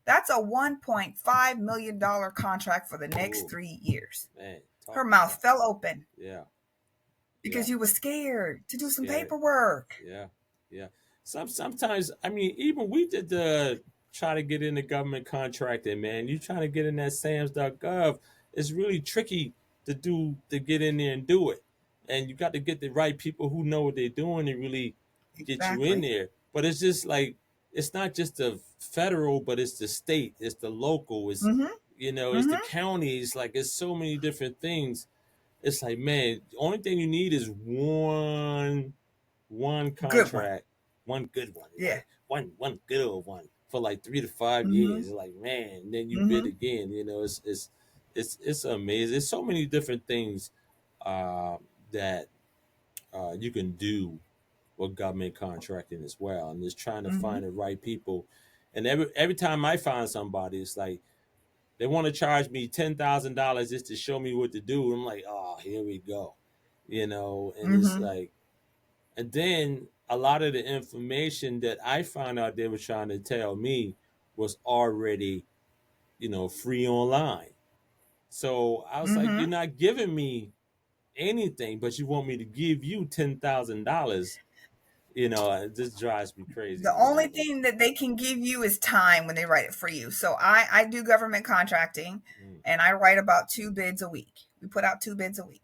That's a $1.5 million contract for the next Oh, 3 years. man, Her talk mouth about. fell open Yeah. Yeah. because you were scared to do some Scared. paperwork. Yeah. Yeah. Sometimes, I mean, even we did the try to get into government contracting, man. You trying to get in that SAMS.gov, it's really tricky to get in there and do it. And you got to get the right people who know what they're doing and really get you in Exactly. there. But it's just like, it's not just the federal, but it's the state, it's the local, Mm-hmm. it's the Mm-hmm. counties. Like, it's so many different things. It's like, man, the only thing you need is one Good one. contract, one good one, Yeah. like one good old one for like 3 to 5 years. Mm-hmm. It's like, man, and then you bid Mm-hmm. again. It's amazing. There's so many different things uh, that you can do with government contracting as well, and just trying to Mm-hmm. find the right people. And every time I find somebody, it's like they want to charge me $10,000 just to show me what to do. I'm like, oh, here we go, and it's Mm-hmm. like, and then a lot of the information that I found out they were trying to tell me was already, free online. So I was like, you're Mm-hmm. not giving me anything, but you want me to give you $10,000. It just drives me The crazy. only thing that they can give you is time when they write it for you. So I do government contracting, Mm, and I write about 2 bids a week. We put out 2 bids a week.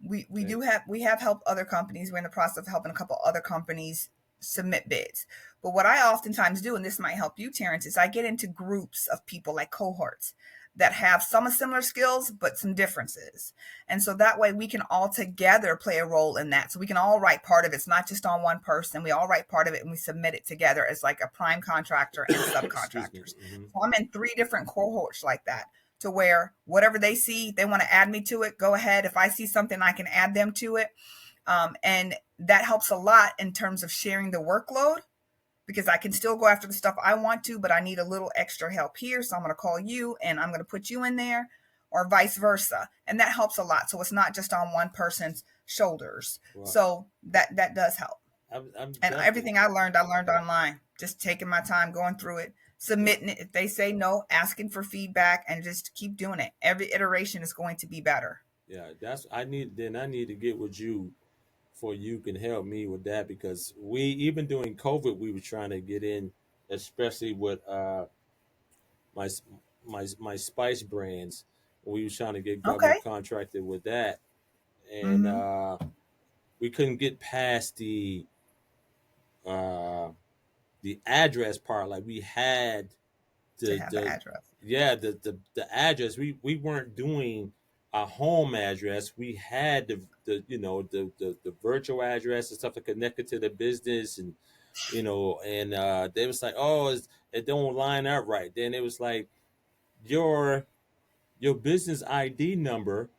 We okay. do have we have helped other companies. We're in the process of helping a couple other companies submit bids. But what I oftentimes do, and this might help you, Terrence, is I get into groups of people like cohorts that have some similar skills but some differences. And so that way we can all together play a role in that. So we can all write part of it. It's not just on one person. We all write part of it and we submit it together as like a prime contractor and Excuse me. subcontractors. Hmm. So I'm in 3 different cohorts like that, to where whatever they see, they want to add me to it. Go ahead. If I see something, I can add them to it. And that helps a lot in terms of sharing the workload, because I can still go after the stuff I want to, but I need a little extra help here. So I'm going to call you and I'm going to put you in there, or vice versa. And that helps a lot. So it's not just on one person's shoulders. Well, So that does help. I'm And definitely. everything I learned online, just taking my time, going through it, Yeah, submitting it. If they say no, asking for feedback, and just keep doing it. Every iteration is going to be better. yeah. That's I need. Then I need to get with you for you can help me with that because we even during COVID we were trying to get in, especially with my my spice brands. We were trying to get Okay. government contracted with that, and Mm-hmm. we couldn't get past uh, the address part. Like we had To the have the the address. yeah the address. We weren't doing a home address. We had the virtual address and stuff that connected to the business, and they was like, oh, it don't line up right. Then it was like your your business ID number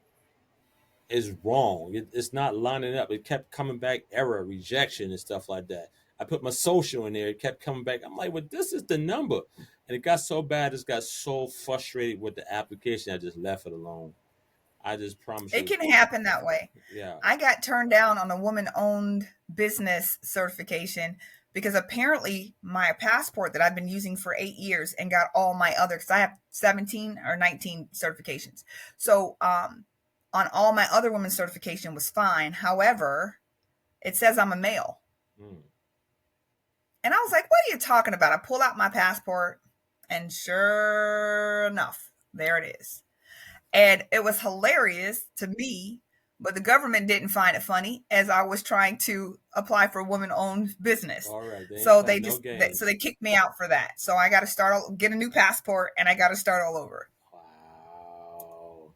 is wrong. It's not lining up. It kept coming back error, rejection, and stuff like that. I put my social in there. It kept coming back. I'm like, well, this is the number. And it got so bad. It got so frustrated with the application. I just left it alone. I just promise It you. can happen that way. Yeah. I got turned down on a woman owned business certification because apparently my passport that I've been using for 8 years and got all my other, because I have 17 or 19 certifications. So on all my other women's certification was fine. However, it says I'm a male. Mm. And I was like, what are you talking about? I pull out my passport, and sure enough, there it is. And it was hilarious to me, but the government didn't find it funny as I was trying to apply for a woman-owned business. All right. They ain't So playing no so games. they kicked me out for that. So I got to get a new passport, and I got to start all over. Wow.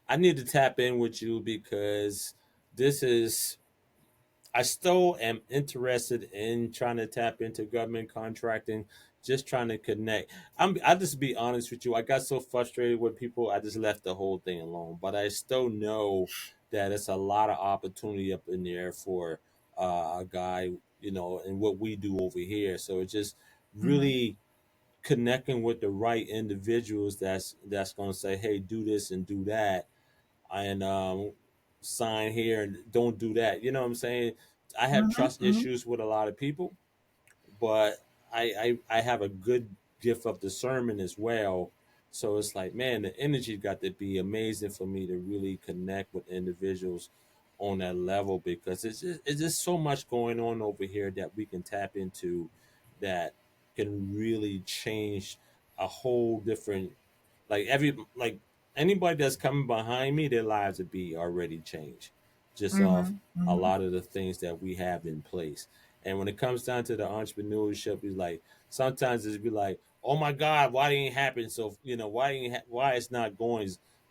I need to tap in with you because this is I still am interested in trying to tap into government contracting, just trying to connect. I'll just be honest with you. I got so frustrated with people, I just left the whole thing alone. But I still know that it's a lot of opportunity up in there for a guy, and what we do over here. So it's just Hmm. really connecting with the right individuals that's going to say, hey, do this and do that, and sign here and don't do that. You know what I'm saying? I have Hmm. trust Hmm. issues with a lot of people, but I have a good gift of discernment as well. So it's like, man, the energy got to be amazing for me to really connect with individuals on that level because it's just so much going on over here that we can tap into that can really change a whole different like anybody that's coming behind me, their lives would be already changed just off Hmm. a Hmm. lot of the things that we have in place. And when it comes down to the entrepreneurship, it's like sometimes it's be like, oh my God, why didn't it happen? So why it's not going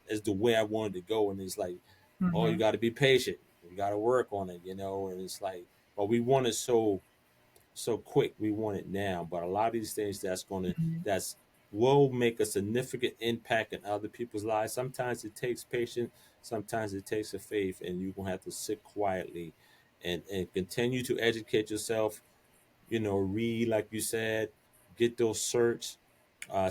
as the way I wanted to go? And it's like, oh, you Hmm. got to be patient, you got to work on it. And it's like, but we want it so quick. We want it now. But a lot of these things that's will make a significant impact in other people's lives. Sometimes it takes patience, sometimes it takes a faith, and you're gonna have to sit quietly and continue to educate yourself, read like you said, get those certs,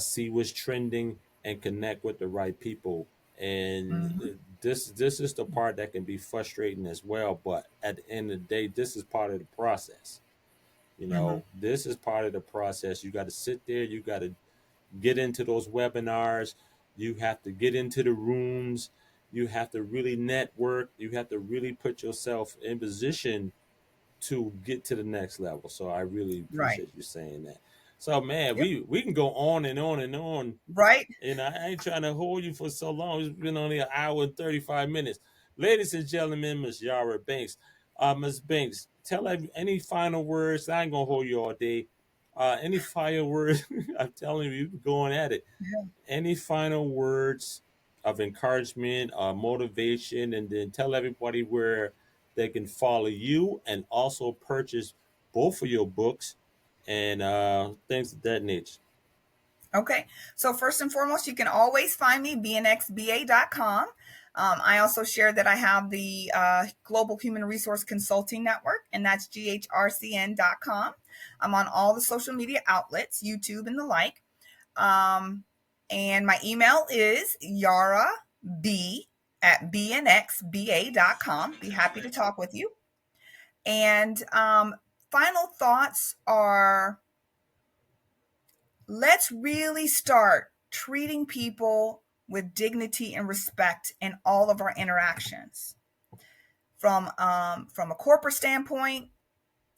see what's trending, and connect with the right people. And Hmm. this is the part that can be frustrating as well. But at the end of the day, this is part of the process. Hmm. This is part of the process. You got to sit there. You got to get into those webinars. You have to get into the rooms. You have to really network. You have to really put yourself in position to get to the next level. So I really Right. appreciate you saying that. So man, Yep. we can go on and on and on. Right. And I ain't trying to hold you for so long. It's been only an hour and 35 minutes. Ladies and gentlemen, Miss Yara Banks. Miss Banks, tell any final words. I ain't gonna hold you all day. Any final words? I'm telling you, you're going at it. Yeah. Any final words of encouragement, motivation, and then tell everybody where they can follow you and also purchase both of your books and things of that nature. Okay. So first and foremost, you can always find me bnxba.com. I also share that I have the Global Human Resource Consulting Network, and that's ghrcn.com. I'm on all the social media outlets, YouTube and the like. Um, and my email is Yara B at bnxba.com. Be happy to talk with you. And final thoughts are, let's really start treating people with dignity and respect in all of our interactions, from a corporate standpoint,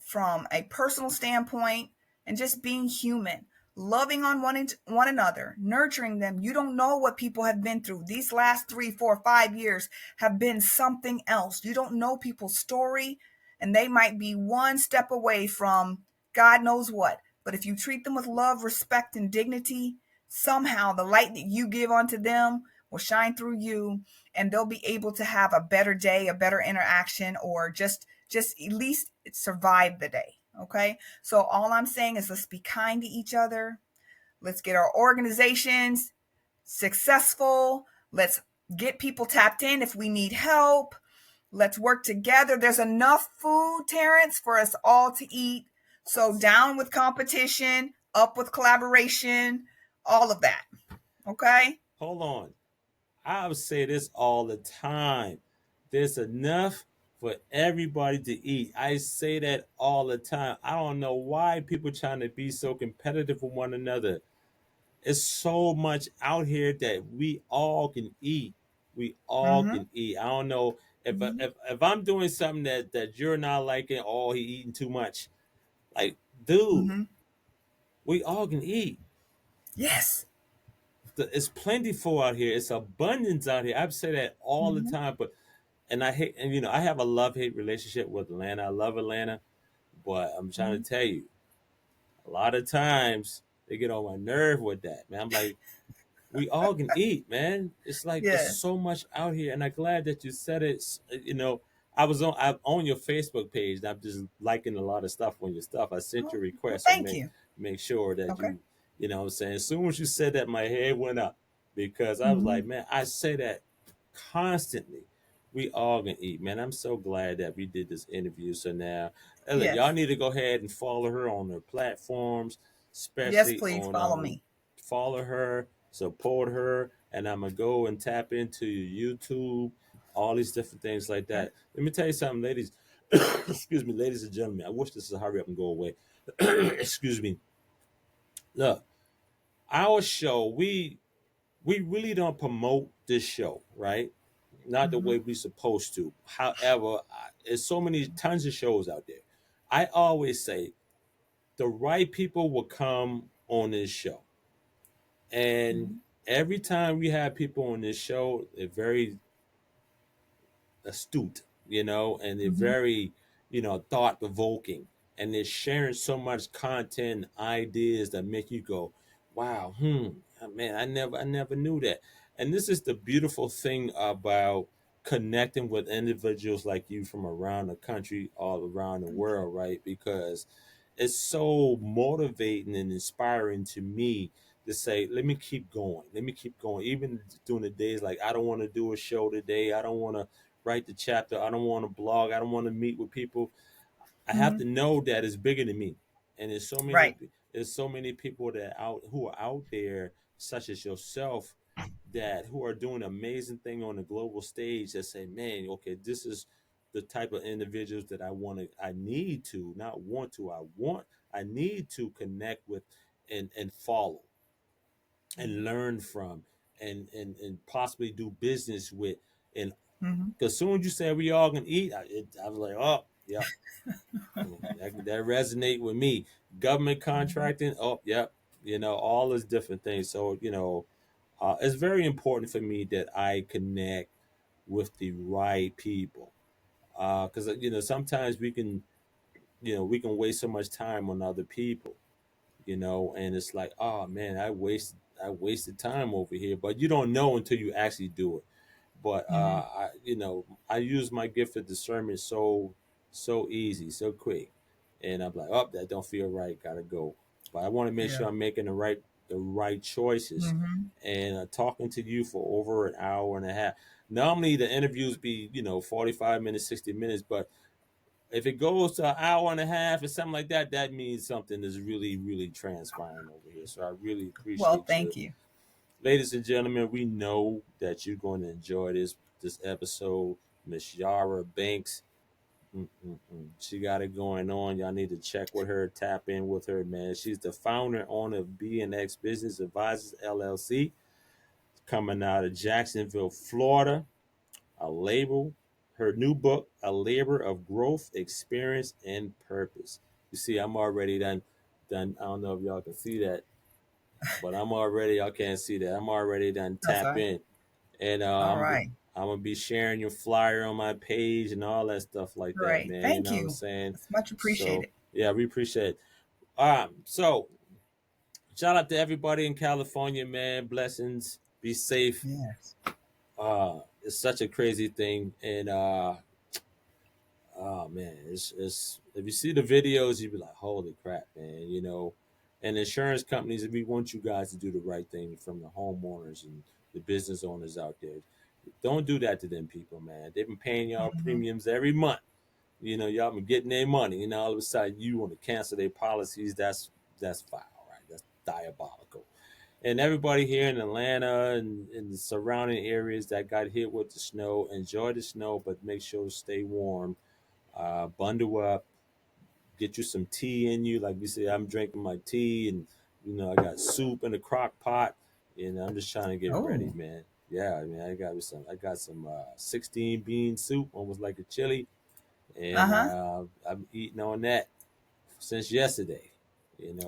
from a personal standpoint, and just being human, loving on one another, nurturing them. You don't know what people have been through. These last 3, 4, 5 years have been something else. You don't know people's story, and they might be one step away from God knows what. But if you treat them with love, respect, and dignity, somehow the light that you give onto them will shine through you, and they'll be able to have a better day, a better interaction, or just at least survive the day. Okay. So all I'm saying is, let's be kind to each other. Let's get our organizations successful. Let's get people tapped in if we need help. Let's work together. There's enough food, Terrence, for us all to eat. So down with competition, up with collaboration, all of that. Okay. Hold on. I would say this all the time. There's enough for everybody to eat. I say that all the time. I don't know why people trying to be so competitive with one another. It's so much out here that we all can eat. We all Mm-hmm. can eat. I don't know Mm-hmm. if I'm doing something that you're not liking. Oh, he eating too much. Like, dude, Mm-hmm. we all can eat. Yes. It's plentiful out here. It's abundance out here. I say that all the Mm-hmm. time, but and I hate, and I have a love hate relationship with Atlanta. I love Atlanta, but I'm trying Mm-hmm. to tell you, a lot of times they get on my nerve with that, man. I'm like, we all can eat, man. It's like it's Yes. so much out here, and I'm glad that you said it. I'm on your Facebook page, and I'm just liking a lot of stuff on your stuff. I sent Oh, you a well, request, so thank make you. make sure that Okay. what I'm saying. As soon as you said that, my head went up because I was Mm-hmm. like, man, I say that constantly. We all can eat, man. I'm so glad that we did this interview. So now, look, y'all Yes. need to go ahead and follow her on her platforms, Yes, especially please on follow me. follow her, support her, and I'm gonna go and tap into YouTube, all these different things like Okay. that. Let me tell you something, ladies. Excuse me, ladies and gentlemen. I wish this would hurry up and go away. Excuse me. Look, our show, we really don't promote this show, right? Not the Mm-hmm. way we supposed to. However, there's so many tons of shows out there. I always say the right people will come on this show, and Mm-hmm. every time we have people on this show, they're very astute, and they're Mm-hmm. very, thought provoking, and they're sharing so much content, ideas that make you go, "Wow, man, I never knew that." And this is the beautiful thing about connecting with individuals like you from around the country, all around the Thank you. world, right? Because it's so motivating and inspiring to me to say, let me keep going. Let me keep going. Even during the days like I don't want to do a show today. I don't want to write the chapter. I don't want to blog. I don't want to meet with people. I have Mm-hmm. to know that it's bigger than me. And there's so many Right. there's so many people that out who are out there, such as yourself, that who are doing amazing thing on the global stage that say, man, okay, this is the type of individuals that I need to, not want to, I need to connect with and follow and learn from and possibly do business with. And Mm-hmm. because soon as you say we all can eat, I was like, oh, yep, that resonate with me. Government Mm-hmm. contracting, oh, yep, all those different things. So, it's very important for me that I connect with the right people. Because sometimes we can waste so much time on other people, and it's like, oh man, I wasted time over here. But you don't know until you actually do it. But Mm-hmm. I use my gift of discernment so easy, so quick, and I'm like, oh, that don't feel right, gotta go. But I want to make Yeah. sure I'm making the right choices. Mm-hmm. And talking to you for over an hour and a half. Normally the interviews be 45 minutes, 60 minutes, but if it goes to an hour and a half or something like that, that means something is really, really transpiring over here. So I really Well, appreciate you. thank you. Ladies and gentlemen, we know that you're going to enjoy this episode. Miss Yara Banks. She got it going on. Y'all need to check with her, tap in with her, man. She's the founder and owner of B&X Business Advisors LLC, coming out of Jacksonville, Florida. A label, her new book, A Labor of Growth, Experience, and Purpose. You see, I'm already done. I don't know if y'all can see that, but y'all can't see that. I'm already done That's tap all right. in. And All right. I'm gonna be sharing your flyer on my page and all that stuff like that, Great. man. You Thank know what I'm you. saying? It's much So appreciated. yeah, we appreciate it. So shout out to everybody in California, man. Blessings. Be safe. Yes. It's such a crazy thing, and oh man, it's if you see the videos, you be like, holy crap, man. And insurance companies, we want you guys to do the right thing from the homeowners and the business owners out there. Don't do that to them people, man. They've been paying y'all Mm-hmm. premiums every month. Y'all been getting their money, and all of a sudden you want to cancel their policies. That's foul, right? That's diabolical. And everybody here in Atlanta and the surrounding areas that got hit with the snow, enjoy the snow, but make sure to stay warm. Bundle up, get you some tea in you. Like you said, I'm drinking my tea, and I got soup in the crock pot, and I'm just trying to get ready, Oh. man. Yeah, I mean, I got some 16 bean soup, almost like a chili, and Uh-huh. I'm eating on that since yesterday.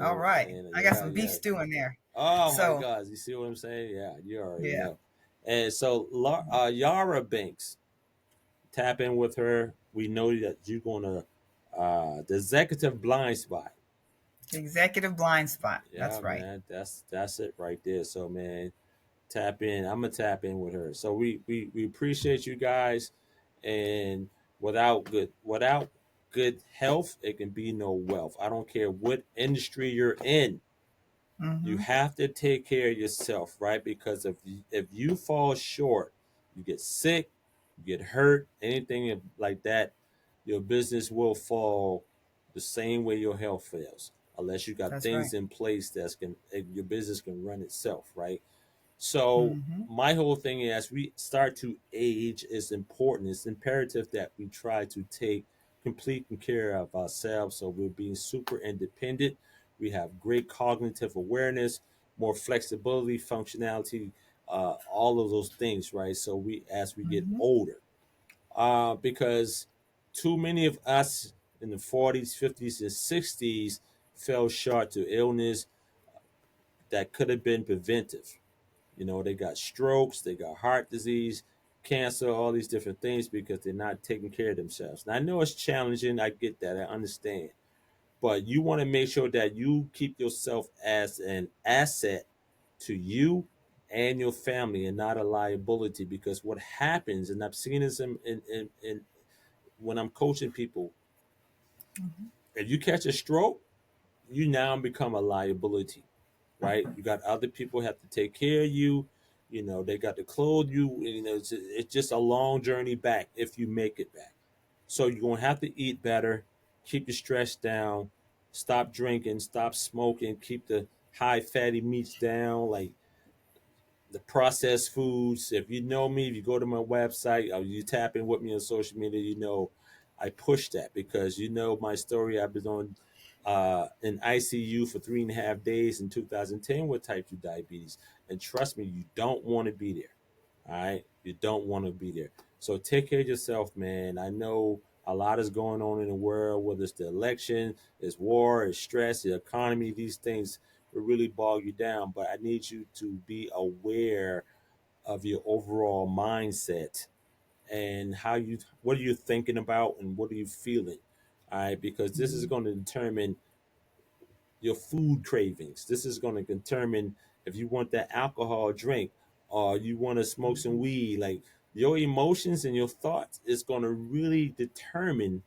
All right. And I got yeah, some beef yeah. stew in there. Oh my So, God, you see what I'm saying? Yeah, you already yeah. know. And so, Yara Banks, tap in with her. We know that you're gonna the executive blind spot. Executive blind spot. Yeah, That's right. man, that's it right there. So man, tap in. I'm gonna tap in with her. So we appreciate you guys, and without good health, it can be no wealth. I don't care what industry you're in. You Mm-hmm. have to take care of yourself, right? Because if you fall short, you get sick, you get hurt, anything like that, your business will fall the same way your health fails, unless you got That's right. things in place your business can run itself, right? So Mm-hmm. my whole thing is, as we start to age, is important. It's imperative that we try to take complete care of ourselves, so we're being super independent. We have great cognitive awareness, more flexibility, functionality, all of those things, right? So as we get Mm-hmm. older, because too many of us in the 40s, 50s, and 60s fell short to illness that could have been preventive. They got strokes, they got heart disease, cancer, all these different things because they're not taking care of themselves. And I know it's challenging. I get that. I understand. But you want to make sure that you keep yourself as an asset to you and your family and not a liability, because what happens, and I've seen this in when I'm coaching people, Mm-hmm. if you catch a stroke, you now become a liability, right? You got other people have to take care of you. They got to clothe you. It's just a long journey back if you make it back. So you're gonna have to eat better, keep your stress down, stop drinking, stop smoking, keep the high fatty meats down, like the processed foods. If you know me, if you go to my website or you tap in with me on social media, you know I push that because you know my story. I've been on in ICU for 3.5 days in 2010 with type 2 diabetes. And trust me, you don't want to be there. All right. You don't want to be there. So take care of yourself, man. I know a lot is going on in the world, whether it's the election, it's war, it's stress, the economy, these things will really bog you down. But I need you to be aware of your overall mindset and how you what are you thinking about and what are you feeling. All right, because this is Mhm. going to determine your food cravings. This is going to determine if you want that alcohol drink or you want to smoke some Mhm. weed. Like your emotions and your thoughts is going to really determine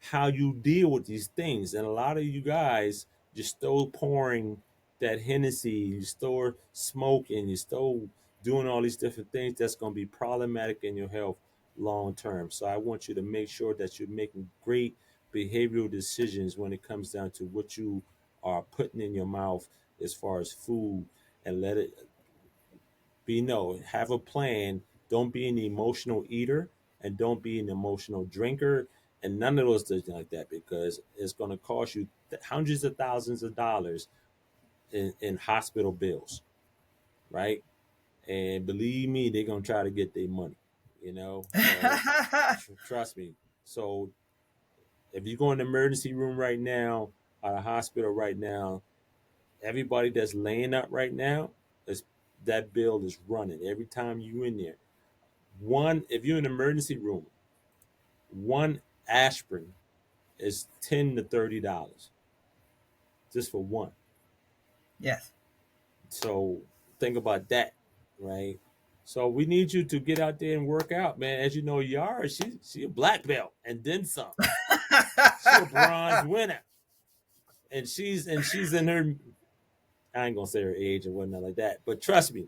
how you deal with these things. And a lot of you guys, you're still pouring that Hennessy, you still smoking, you still doing all these different things that's going to be problematic in your health long term. So I want you to make sure that you're making great behavioral decisions when it comes down to what you are putting in your mouth as far as food, and let it be no, have a plan. Don't be an emotional eater and don't be an emotional drinker and none of those things like that because it's going to cost you hundreds of thousands of dollars in hospital bills, right? And believe me, they're going to try to get their money, you know? So trust me. So if you go in the emergency room right now, at a hospital right now, everybody that's laying up right now, is that bill is running every time you in there. One, if you're in an emergency room, one aspirin is $10 to $30 just for one. Yes. So think about that, right? So we need you to get out there and work out, man. As you know, Yara, she a black belt and then some. She a bronze winner, and she's in her. I ain't gonna say her age or whatnot like that, but trust me,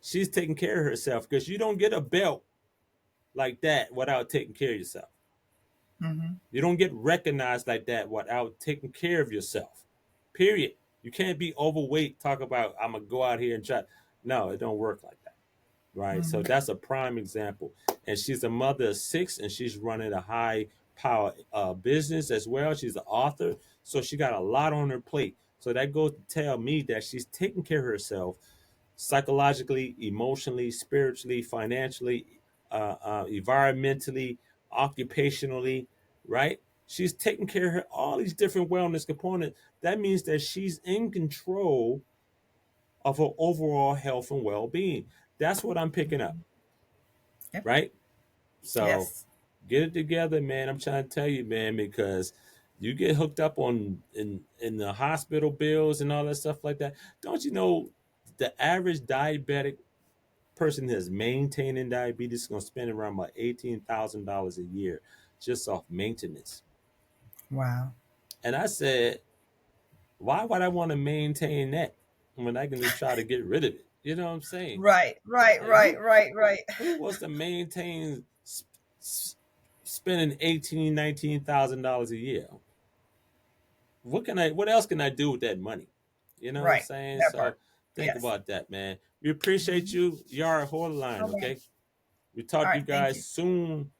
she's taking care of herself because you don't get a belt like that without taking care of yourself. Hmm. You don't get recognized like that without taking care of yourself. Period. You can't be overweight. Talk about I'm gonna go out here and try. No, it don't work like that, right? So Hmm. that's a prime example. And she's a mother of six, and she's running a high power business as well. She's an author, so she got a lot on her plate. So that goes to tell me that she's taking care of herself psychologically, emotionally, spiritually, financially, environmentally, occupationally, right? She's taking care of her, all these different wellness components. That means that she's in control of her overall health and well being. That's what I'm picking up, Yep. right? So Yes. get it together, man. I'm trying to tell you, man, because you get hooked up on in the hospital bills and all that stuff like that. Don't you know the average diabetic person that's maintaining diabetes is going to spend around about $18,000 a year just off maintenance. Wow. And I said, why would I want to maintain that when I can just try to get rid of it? You know what I'm saying? Right. Right. Like Right. Right. Right. who wants to maintain spending 18, $19,000 a year? What else can I do with that money? You know what I'm Right. saying? That So part. think Yes. about that, man. We appreciate Hmm. you. Yara, hold the line, Oh man. okay? We talk All to right. you Thank guys you. soon.